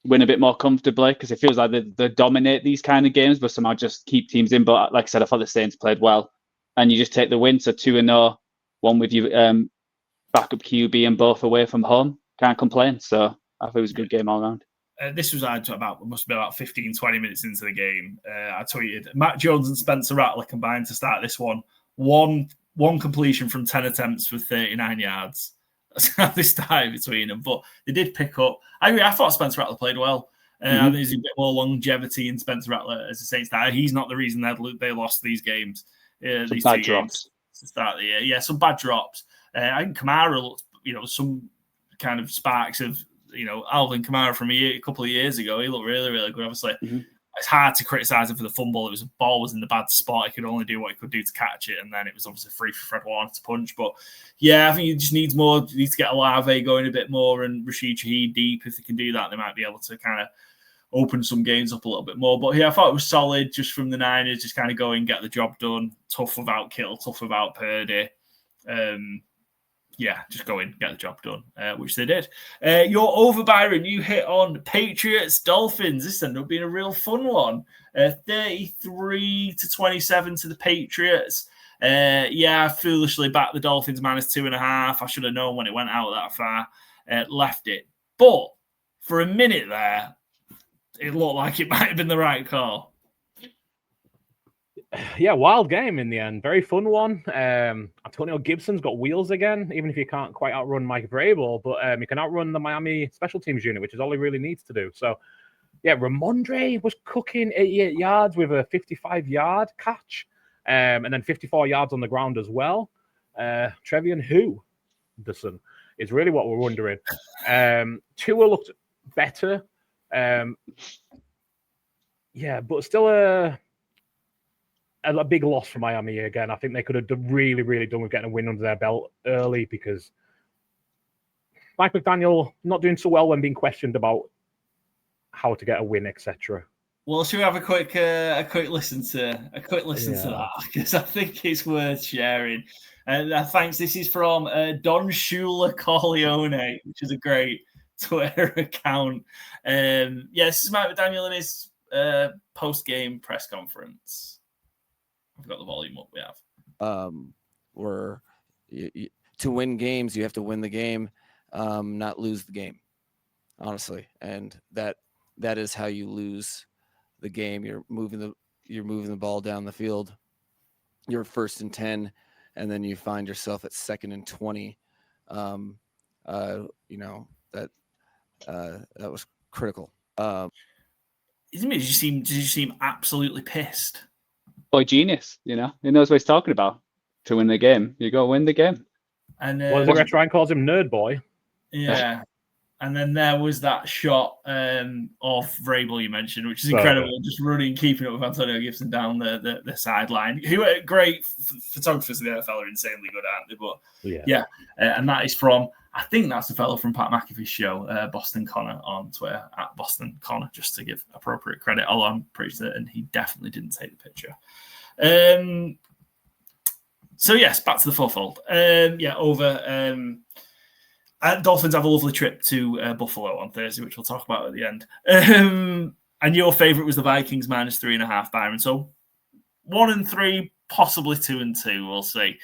Speaker 3: win a bit more comfortably, because it feels like they dominate these kind of games, but somehow just keep teams in. But like I said, I thought the Saints played well, and you just take the win. So 2-0, one with you backup QB and both away from home. Can't complain. So I thought it was a good game all around.
Speaker 1: This was must have been about 15, 20 minutes into the game. I tweeted, Matt Jones and Spencer Rattler combined to start this one. One completion from 10 attempts for 39 yards. That's how they started between them. But they did pick up. I agree. I thought Spencer Rattler played well. I think there's a bit more longevity in Spencer Rattler as a Saints starter. He's not the reason they lost these games. These
Speaker 3: bad drops
Speaker 1: to start the year. Yeah, some bad drops. I think Kamara looked, some kind of sparks of, Alvin Kamara from a couple of years ago. He looked really, really good. Obviously, it's hard to criticize him for the fumble. The ball was in the bad spot. He could only do what he could do to catch it, and then it was obviously free for Fred Warner to punch. But yeah, I think he just needs more. He needs to get Olave going a bit more and Rashid Shaheed deep. If they can do that, they might be able to kind of open some games up a little bit more. But yeah, I thought it was solid just from the Niners, just kind of go and get the job done. Tough without Kittle, tough without Purdy. Just go in, get the job done, which they did. You're over, Byron. You hit on Patriots, Dolphins. This ended up being a real fun one. 33-27 to the Patriots. I foolishly backed the Dolphins -2.5. I should have known when it went out that far. Left it. But for a minute there, it looked like it might have been the right call.
Speaker 2: Yeah, wild game in the end. Very fun one. Antonio Gibson's got wheels again, even if he can't quite outrun Mike Vrabel, but he can outrun the Miami special teams unit, which is all he really needs to do. So, yeah, Ramondre was cooking 88 yards with a 55-yard catch, and then 54 yards on the ground as well. Trevian Henderson is really what we're wondering. Tua looked better. But still a big loss for Miami again. I think they could have really, really done with getting a win under their belt early, because Mike McDaniel not doing so well when being questioned about how to get a win, etc.
Speaker 1: Well, should we have a quick listen to that, because I think it's worth sharing. Thanks. This is from Don Shula Corleone, which is a great Twitter account. This is Mike McDaniel in his post-game press conference. I've got the volume up. We have.
Speaker 4: To win games, you have to win the game, not lose the game. Honestly, and that is how you lose the game. You're moving the ball down the field. You're 1st and 10, and then you find yourself at 2nd and 20 That was critical.
Speaker 1: Did you seem absolutely pissed?
Speaker 3: Boy, genius, he knows what he's talking about. To win the game, you go win the game.
Speaker 1: And
Speaker 2: Rex Ryan calls him Nerd Boy.
Speaker 1: Yeah. And then there was that shot of Vrabel you mentioned, which is incredible. Just running, keeping up with Antonio Gibson down the sideline. Who are great photographers in the NFL are insanely good, aren't they? But yeah. And that is from, I think that's the fellow from Pat McAfee's show, Boston Connor on Twitter, at Boston Connor, just to give appropriate credit. Although I'm pretty certain he definitely didn't take the picture. So yes, back to the FourFold. Dolphins have a lovely trip to Buffalo on Thursday, which we'll talk about at the end. And your favourite was the Vikings -3.5, Byron. So 1-3, possibly 2-2. We'll see.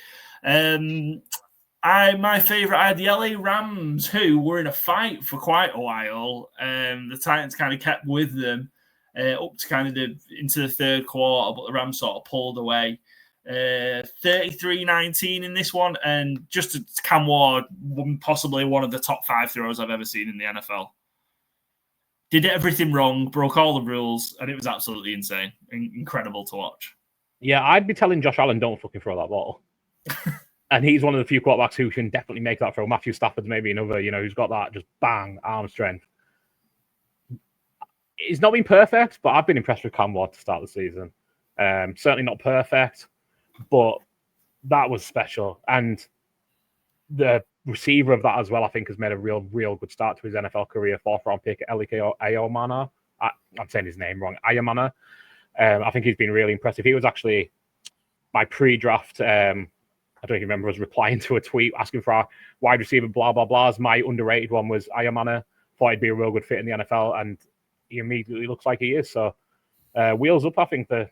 Speaker 1: My favourite, I had the LA Rams, who were in a fight for quite a while. The Titans kind of kept with them up to kind of into the third quarter, but the Rams sort of pulled away. 33-19 in this one, and just Cam Ward, possibly one of the top 5 throws I've ever seen in the NFL. Did everything wrong, broke all the rules, and it was absolutely insane. Incredible to watch.
Speaker 2: Yeah, I'd be telling Josh Allen, don't fucking throw that ball. And he's one of the few quarterbacks who can definitely make that throw. Matthew Stafford's maybe another, who's got that just bang, arm strength. He's not been perfect, but I've been impressed with Cam Ward to start the season. Certainly not perfect, but that was special. And the receiver of that as well, I think, has made a real good start to his NFL career. 4th-round pick, Elike Ayomana. I'm saying his name wrong. Ayomana. I think he's been really impressive. He was actually my pre-draft. I don't even remember. Was replying to a tweet asking for our wide receiver. Blah blah blahs. My underrated one was Ayomana. Thought he'd be a real good fit in the NFL, and he immediately looks like he is. So wheels up. I think the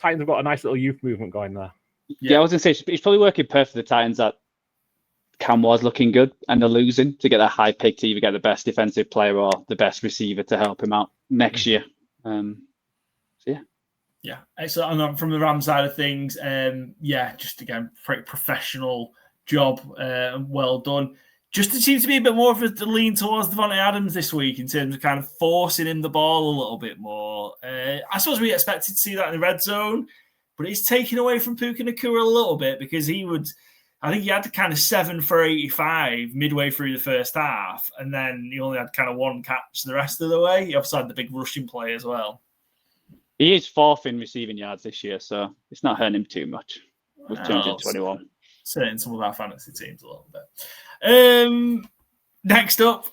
Speaker 2: Titans have got a nice little youth movement going there.
Speaker 3: Yeah, I was going to say, it's probably working perfect for the Titans that Cam was looking good and they're losing to get that high pick to either get the best defensive player or the best receiver to help him out next year.
Speaker 1: Yeah. Excellent. And from the Rams side of things, just again, pretty professional job. Well done. Just it seems to be a bit more of a lean towards Devontae Adams this week in terms of kind of forcing him the ball a little bit more. I suppose we expected to see that in the red zone, but it's taken away from Puka Nacua a little bit because I think he had kind of 7 for 85 midway through the first half, and then he only had kind of 1 catch the rest of the way. He also had the big rushing play as well.
Speaker 3: He is 4th in receiving yards this year, so it's not hurting him too much with 221.
Speaker 1: Certainly some of our fantasy teams a little bit. Next up,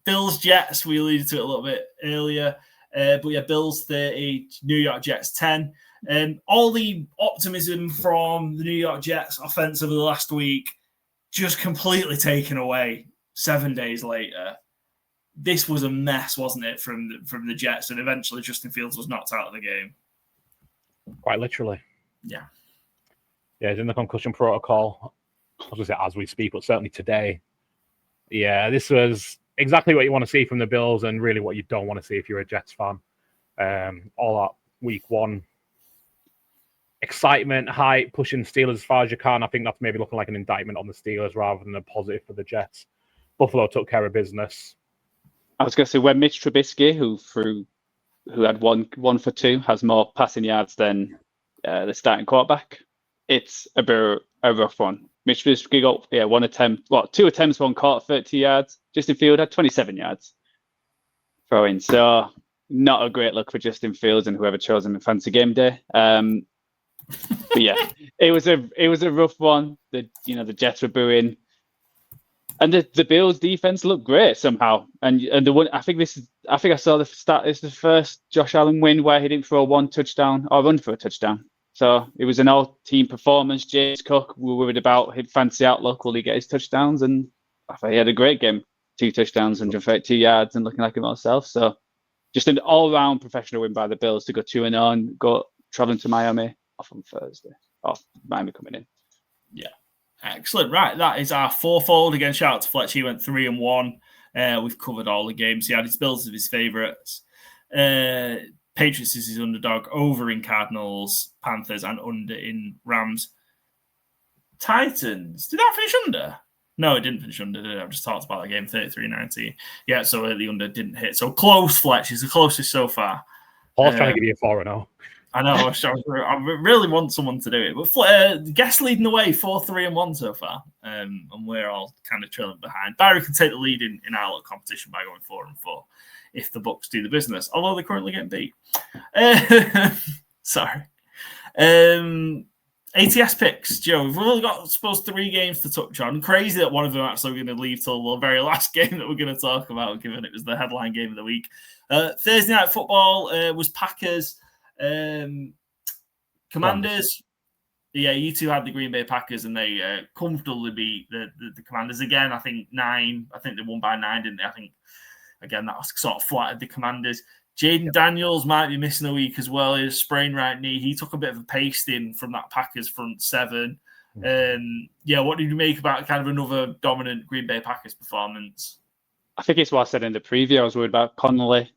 Speaker 1: Bills Jets. We alluded to it a little bit earlier, but yeah, Bills 30, New York Jets 10. All the optimism from the New York Jets offense over the last week just completely taken away 7 days later. This was a mess, wasn't it, from the Jets? And eventually Justin Fields was knocked out of the game.
Speaker 2: Quite literally.
Speaker 1: Yeah.
Speaker 2: Yeah, he's in the concussion protocol. I was going to say as we speak, but certainly today. Yeah, this was exactly what you want to see from the Bills and really what you don't want to see if you're a Jets fan. All that week 1. Excitement, hype, pushing Steelers as far as you can. I think that's maybe looking like an indictment on the Steelers rather than a positive for the Jets. Buffalo took care of business.
Speaker 3: I was going to say, when Mitch Trubisky, who had 1 for 2, has more passing yards than the starting quarterback, it's a rough one. Mitch Trubisky got 1 attempt, 2 attempts, 1 caught, 30 yards. Justin Fields had 27 yards throwing. So not a great look for Justin Fields and whoever chose him in Fantasy Gameday. But yeah, it was a rough one. The Jets were booing. And the Bills defense looked great somehow. And the one I think I saw the stat. It's the first Josh Allen win where he didn't throw 1 touchdown or run for a touchdown. So it was an all-team performance. James Cook, we were worried about his fancy outlook. Will he get his touchdowns? And I thought he had a great game. 2 touchdowns, 132 yards, and looking like himself. So just an all-round professional win by the Bills to go 2-0 and go traveling to Miami off on Thursday. Miami coming in.
Speaker 1: Yeah. Excellent. Right. That is our FourFold. Again, shout out to Fletch. He went 3-1. We've covered all the games. He had his Bills as his favourites. Patriots is his underdog, over in Cardinals, Panthers, and under in Rams. Titans. Did that finish under? No, it didn't finish under, did it? I've just talked about that game, 33-19. Yeah, so the under didn't hit. So close, Fletch. Is the closest so far.
Speaker 2: Paul's trying to give you a 4-0.
Speaker 1: I know. I really want someone to do it. But Guest leading the way, 4-3-1 so far. And we're all kind of trailing behind. Barry can take the lead in our little competition by going 4-4 if the Bucks do the business, although they're currently getting beat. Sorry. ATS picks, Joe. We've only got, I suppose, 3 games to touch on. Crazy that one of them actually going to leave till the very last game that we're going to talk about, given it was the headline game of the week. Thursday night football was Packers, Commanders. Yeah, you two had the Green Bay Packers, and they comfortably beat the Commanders again. I think 9. I think they won by 9, didn't they? I think again that sort of flattered the Commanders. Jaden Daniels might be missing a week as well. He has a sprained right knee. He took a bit of a pasting from that Packers front 7. What did you make about kind of another dominant Green Bay Packers performance?
Speaker 3: I think it's what I said in the preview. I was worried about Connolly,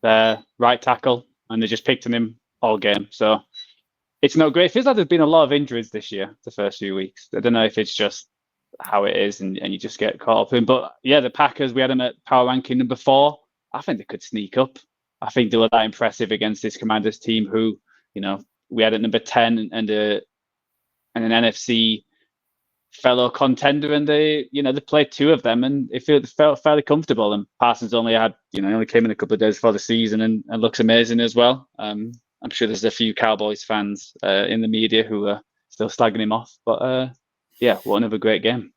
Speaker 3: their right tackle, and they just picked on him all game. So it's not great. It feels like there's been a lot of injuries this year, the first few weeks. I don't know if it's just how it is and you just get caught up in. But yeah, the Packers, we had them at power ranking number 4. I think they could sneak up. I think they were that impressive against this Commanders team who, we had at number 10 and an NFC fellow contender, and they played 2 of them and it felt fairly comfortable. And Parsons only came in a couple of days before the season and looks amazing as well. I'm sure there's a few Cowboys fans in the media who are still slagging him off, but what another great game.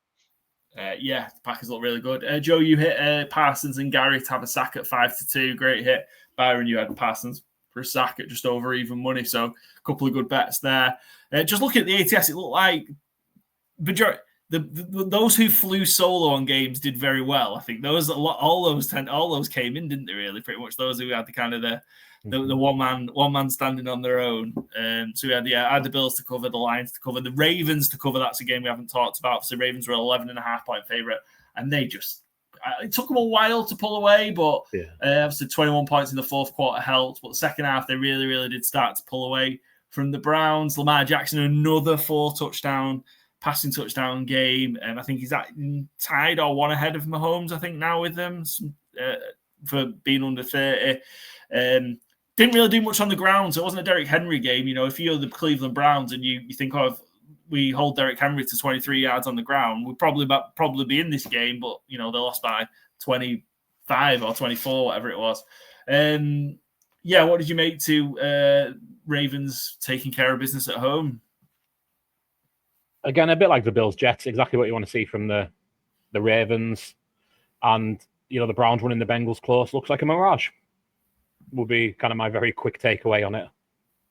Speaker 1: The Packers look really good. Joe, you hit Parsons and Gary to have a sack at 5-2. Great hit. Byron, you had Parsons for a sack at just over even money. So a couple of good bets there. Just looking at the ATS, it looked like those who flew solo on games did very well. I think all those came in, didn't they? Really, pretty much those who had the kind of the one man standing on their own. So we had the Bills to cover, the Lions to cover, the Ravens to cover. That's a game we haven't talked about. So the Ravens were 11.5 point favorite, and they just. It took them a while to pull away, but obviously 21 points in the fourth quarter helped. But the second half, they really, really did start to pull away from the Browns. Lamar Jackson, another 4-touchdown passing touchdown game. I think he's tied or 1 ahead of Mahomes, I think, now with them for being under 30. Didn't really do much on the ground, so it wasn't a Derrick Henry game. If you're the Cleveland Browns and you think of we hold Derrick Henry to 23 yards on the ground, we'll probably be in this game, but they lost by 25 or 24, whatever it was. What did you make to Ravens taking care of business at home?
Speaker 2: Again, a bit like the Bills Jets, exactly what you want to see from the Ravens, and the Browns winning the Bengals close looks like a mirage. Will be kind of my very quick takeaway on it.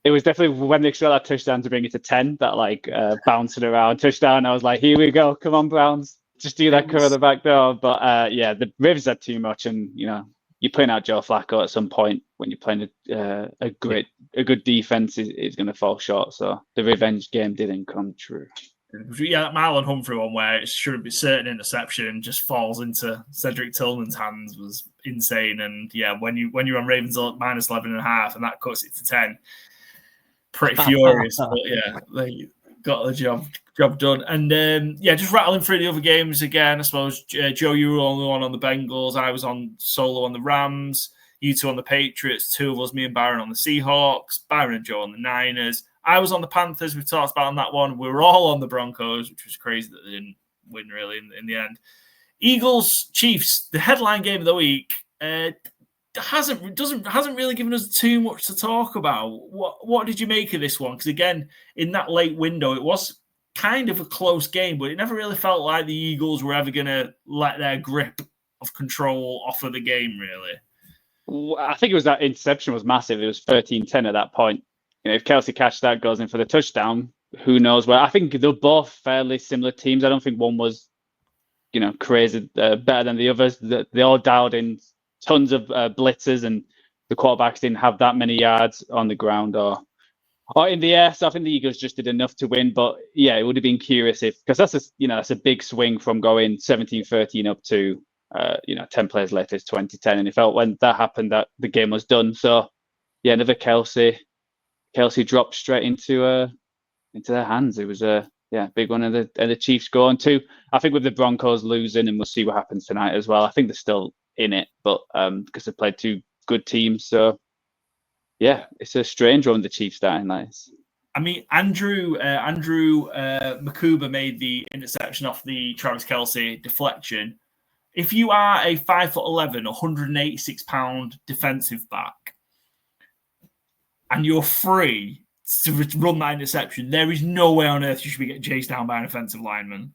Speaker 3: It was definitely when they got that touchdown to bring it to 10, that bouncing around touchdown. I was like, here we go. Come on, Browns. Just do that cover the back door. But the Ravens had too much. And, you're putting out Joe Flacco at some point when you're playing a good defense is going to fall short. So the revenge game didn't come true.
Speaker 1: Yeah, that Marlon Humphrey one where it should be certain interception just falls into Cedric Tillman's hands was insane. And when you're on Ravens minus 11.5 and that cuts it to 10, pretty furious. But they got the job done. And just rattling through the other games again. I suppose Joe, you were the only one on the Bengals. I was on solo on the Rams. You two on the Patriots. 2 of us, me and Byron, on the Seahawks. Byron and Joe on the Niners. I was on the Panthers. We talked about on that one. We were all on the Broncos, which was crazy that they didn't win really in the end. Eagles, Chiefs, the headline game of the week. Hasn't really given us too much to talk about. What did you make of this one? Because again, in that late window, it was kind of a close game, but it never really felt like the Eagles were ever going to let their grip of control off of the game, really.
Speaker 3: I think it was that interception was massive. It was 13-10 at that point. If Kelsey catches that, goes in for the touchdown, who knows where. I think they're both fairly similar teams. I don't think one was, crazy better than the others. They all dialed in tons of blitzes, and the quarterbacks didn't have that many yards on the ground or in the air. So I think the Eagles just did enough to win. But it would have been curious because that's a big swing from going 17-13 up to 10 plays later it's 20-10, and it felt when that happened that the game was done. So another Kelsey dropped straight into their hands. It was big one. And the Chiefs go on too. I think with the Broncos losing, and we'll see what happens tonight as well. I think they're still in it, but because they played two good teams. So yeah, it's a strange one, the Chiefs starting nice.
Speaker 1: I mean, Andrew Makuba made the interception off the Travis Kelce deflection. If you are a 5'11", 186-pound defensive back, and you're free to run that interception, there is no way on earth you should be getting chased down by an offensive lineman.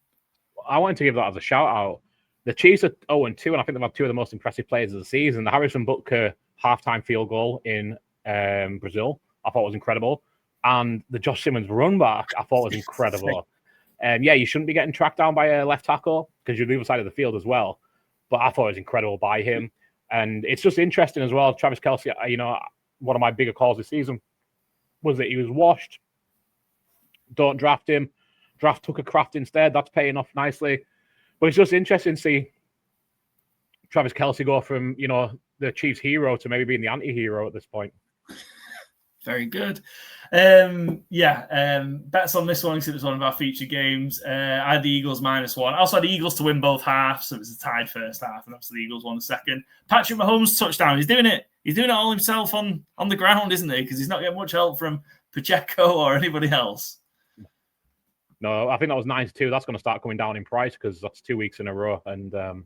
Speaker 2: I wanted to give that as a shout out. The Chiefs are 0-2, and I think they've had two of the most impressive players of the season. The Harrison Butker halftime field goal in Brazil, I thought was incredible. And the Josh Simmons run back, I thought was incredible. You shouldn't be getting tracked down by a left tackle because you're the other side of the field as well. But I thought it was incredible by him. And it's just interesting as well. Travis Kelce, one of my bigger calls this season was that he was washed. Don't draft him. Draft Tucker Kraft instead. That's paying off nicely. But it's just interesting to see Travis Kelce go from, the Chiefs' hero to maybe being the anti-hero at this point.
Speaker 1: Very good. Bets on this one because it was one of our featured games. I had the Eagles -1. I also had the Eagles to win both halves, so it was a tied first half, and obviously the Eagles won the second. Patrick Mahomes touchdown. He's doing it. He's doing it all himself on the ground, isn't he? Because he's not getting much help from Pacheco or anybody else.
Speaker 2: No, I think that was 9-2. That's going to start coming down in price because that's 2 weeks in a row, and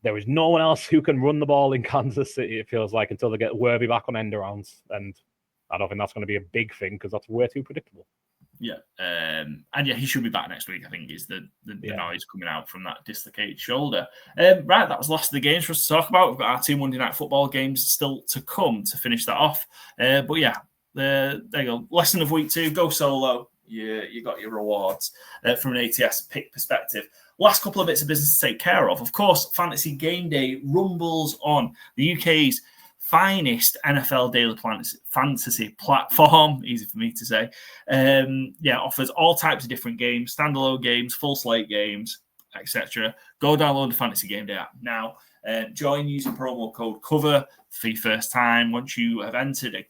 Speaker 2: there is no one else who can run the ball in Kansas City, it feels like, until they get Worthy back on end arounds. And I don't think that's going to be a big thing because that's way too predictable.
Speaker 1: Yeah. He should be back next week, I think, is the noise coming out from that dislocated shoulder. Right, that was the last of the games for us to talk about. We've got our 2 Monday Night Football games still to come to finish that off. There you go. Lesson of week 2, go solo. You got your rewards from an ATS pick perspective. Last couple of bits of business to take care of. Of course, Fantasy Gameday rumbles on. The UK's finest NFL daily fantasy platform, easy for me to say, offers all types of different games, standalone games, full slate games, etc. Go download the Fantasy Gameday app now. Join using promo code COVER for your first time. Once you have entered a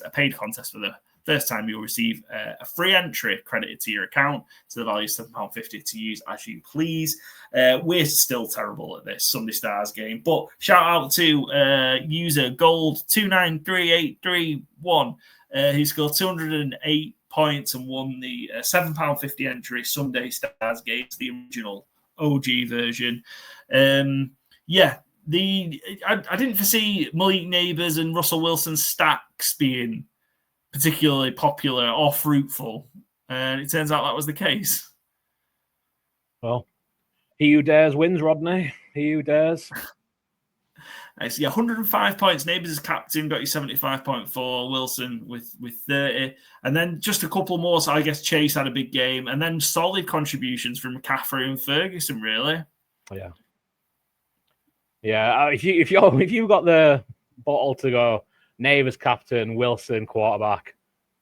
Speaker 1: paid contest for the first time, you'll receive a free entry credited to your account to the value of £7.50 to use as you please. We're still terrible at this Sunday Stars game, but shout out to user Gold293831 who scored 208 points and won the £7.50 entry Sunday Stars game, the original OG version. I didn't foresee Malik Neighbours and Russell Wilson's stacks being particularly popular or fruitful, and it turns out that was the case.
Speaker 2: Well, he who dares wins, Rodney. He who dares.
Speaker 1: I see 105 points. Neighbours as captain got you 75.4. Wilson with 30, and then just a couple more. So I guess Chase had a big game, and then solid contributions from McCaffrey and Ferguson. Really, yeah. If you got the bottle to go, Neighbours captain, Wilson quarterback,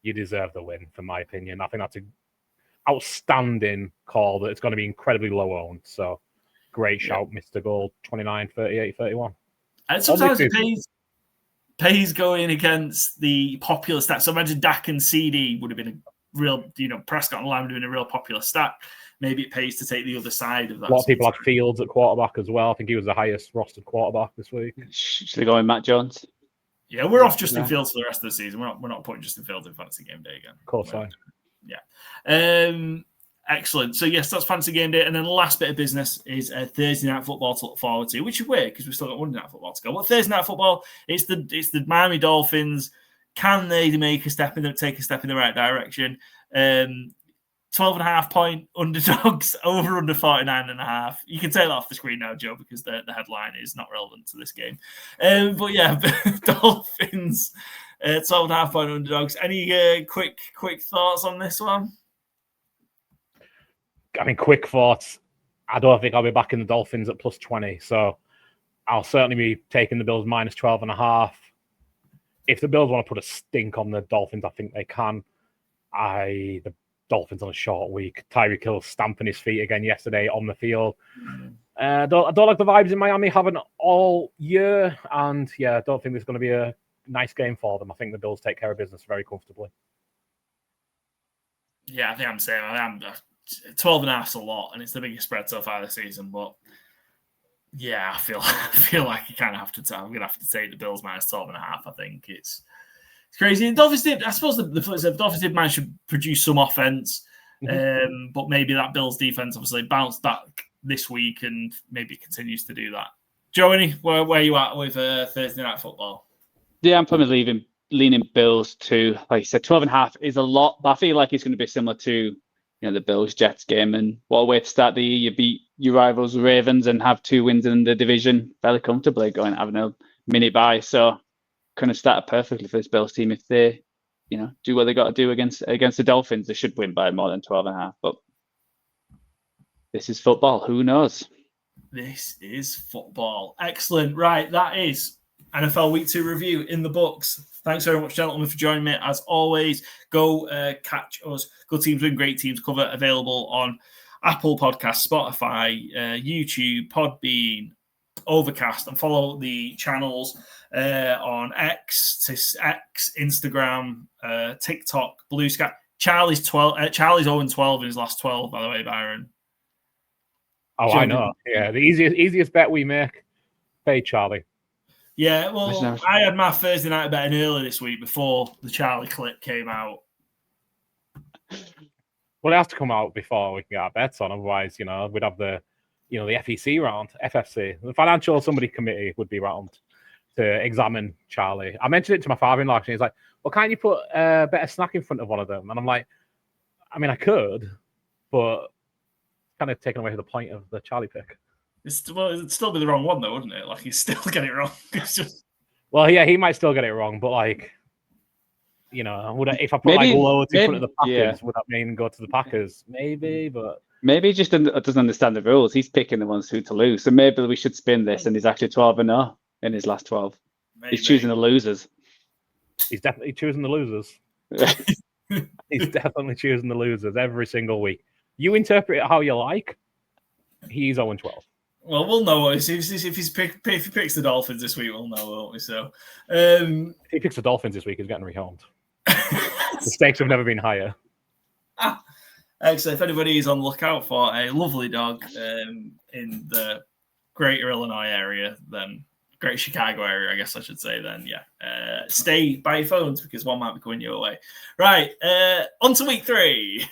Speaker 1: you deserve the win, for my opinion. I think that's an outstanding call that it's going to be incredibly low owned. So great shout, Mr. Gold, 29, 38, 31. And sometimes it pays going against the popular stat. So imagine Dak and CD would have been a real, Prescott and Lamb would have been a real popular stat. Maybe it pays to take the other side of that.
Speaker 2: A lot of people had Fields at quarterback as well. I think he was the highest rostered quarterback this week.
Speaker 3: Should they go in Matt Jones?
Speaker 1: Yeah, we're off Justin Fields for the rest of the season. We're not putting Justin Fields in Fantasy Gameday again.
Speaker 2: Of course,
Speaker 1: yeah. Excellent. So yes, that's Fantasy Gameday, and then the last bit of business is Thursday Night Football to look forward to, which is weird because we've still got Monday Night Football to go. But Thursday Night Football, it's the Miami Dolphins. Can they take a step in the right direction? 12.5 point underdogs over under 49.5. You can take that off the screen now, Joe, because the headline is not relevant to this game. Dolphins, 12.5 point underdogs. Any quick thoughts on this one?
Speaker 2: I mean, quick thoughts. I don't think I'll be backing the Dolphins at +20, so I'll certainly be taking the Bills -12.5. If the Bills want to put a stink on the Dolphins, I think they can. The Dolphins on a short week. Tyreek Hill stamping his feet again yesterday on the field. I don't like the vibes in Miami having all year, and I don't think there's going to be a nice game for them. I think the Bills take care of business very comfortably.
Speaker 1: Yeah, I think I'm saying 12.5 is a lot, and it's the biggest spread so far this season. But yeah, I feel like you kind of have to. I'm going to have to take the Bills minus 12.5. I think it's crazy. The Dolphins did. I suppose the Dolphins did manage to produce some offense, but maybe that Bills defense obviously bounced back this week and maybe continues to do that. Joey, where are you at with Thursday night football?
Speaker 3: Yeah, I'm probably leaning Bills too. Like you said, 12.5 is a lot, but I feel like it's going to be similar to the Bills-Jets game. And what a way to start the year. You beat your rivals Ravens and have 2 wins in the division fairly comfortably, going having a mini bye. So kind of started perfectly for this Bills team. If they, do what they got to do against the Dolphins, they should win by more than 12.5. But this is football. Who knows?
Speaker 1: This is football. Excellent. Right, that is NFL Week 2 review in the books. Thanks very much, gentlemen, for joining me. As always, go catch us. Good Teams Win Great Teams cover available on Apple Podcasts, Spotify, YouTube, Podbean, Overcast, and follow the channels on X, Instagram, TikTok, Blue Sky. Charlie's 0-12 in his last 12, by the way, Byron.
Speaker 2: Oh, I know. Yeah, the easiest bet we make, pay Charlie.
Speaker 1: Yeah, well, I had my Thursday night betting early this week before the Charlie clip came out.
Speaker 2: Well, it has to come out before we can get our bets on. Otherwise, we'd have the FEC round, FFC. The Financial Somebody Committee would be round to examine Charlie. I mentioned it to my father-in-law, and he's like, well, can't you put a better snack in front of one of them? And I'm like, I mean, I could, but kind of taking away the point of the Charlie pick.
Speaker 1: It'd still be the wrong one, though, wouldn't it? Like, he'd still get it wrong. It's just...
Speaker 2: Well, yeah, he might still get it wrong, but if I put loads in front of the Packers, would that mean go to the Packers? Maybe, but
Speaker 3: maybe he just doesn't understand the rules. He's picking the ones who to lose. So maybe we should spin this, and he's actually 12-0 in his last 12. Maybe. He's choosing the losers.
Speaker 2: He's definitely choosing the losers. He's definitely choosing the losers every single week. You interpret it how you like. He's 0-12.
Speaker 1: Well, we'll know if he picks the Dolphins this week. We'll know, won't we? So, if
Speaker 2: he picks the Dolphins this week, he's getting rehomed. The stakes have never been higher.
Speaker 1: Excellent. If anybody is on the lookout for a lovely dog in the Greater Illinois area, then Greater Chicago area, I guess I should say, then stay by your phones because one might be coming your way. Right, on to week 3.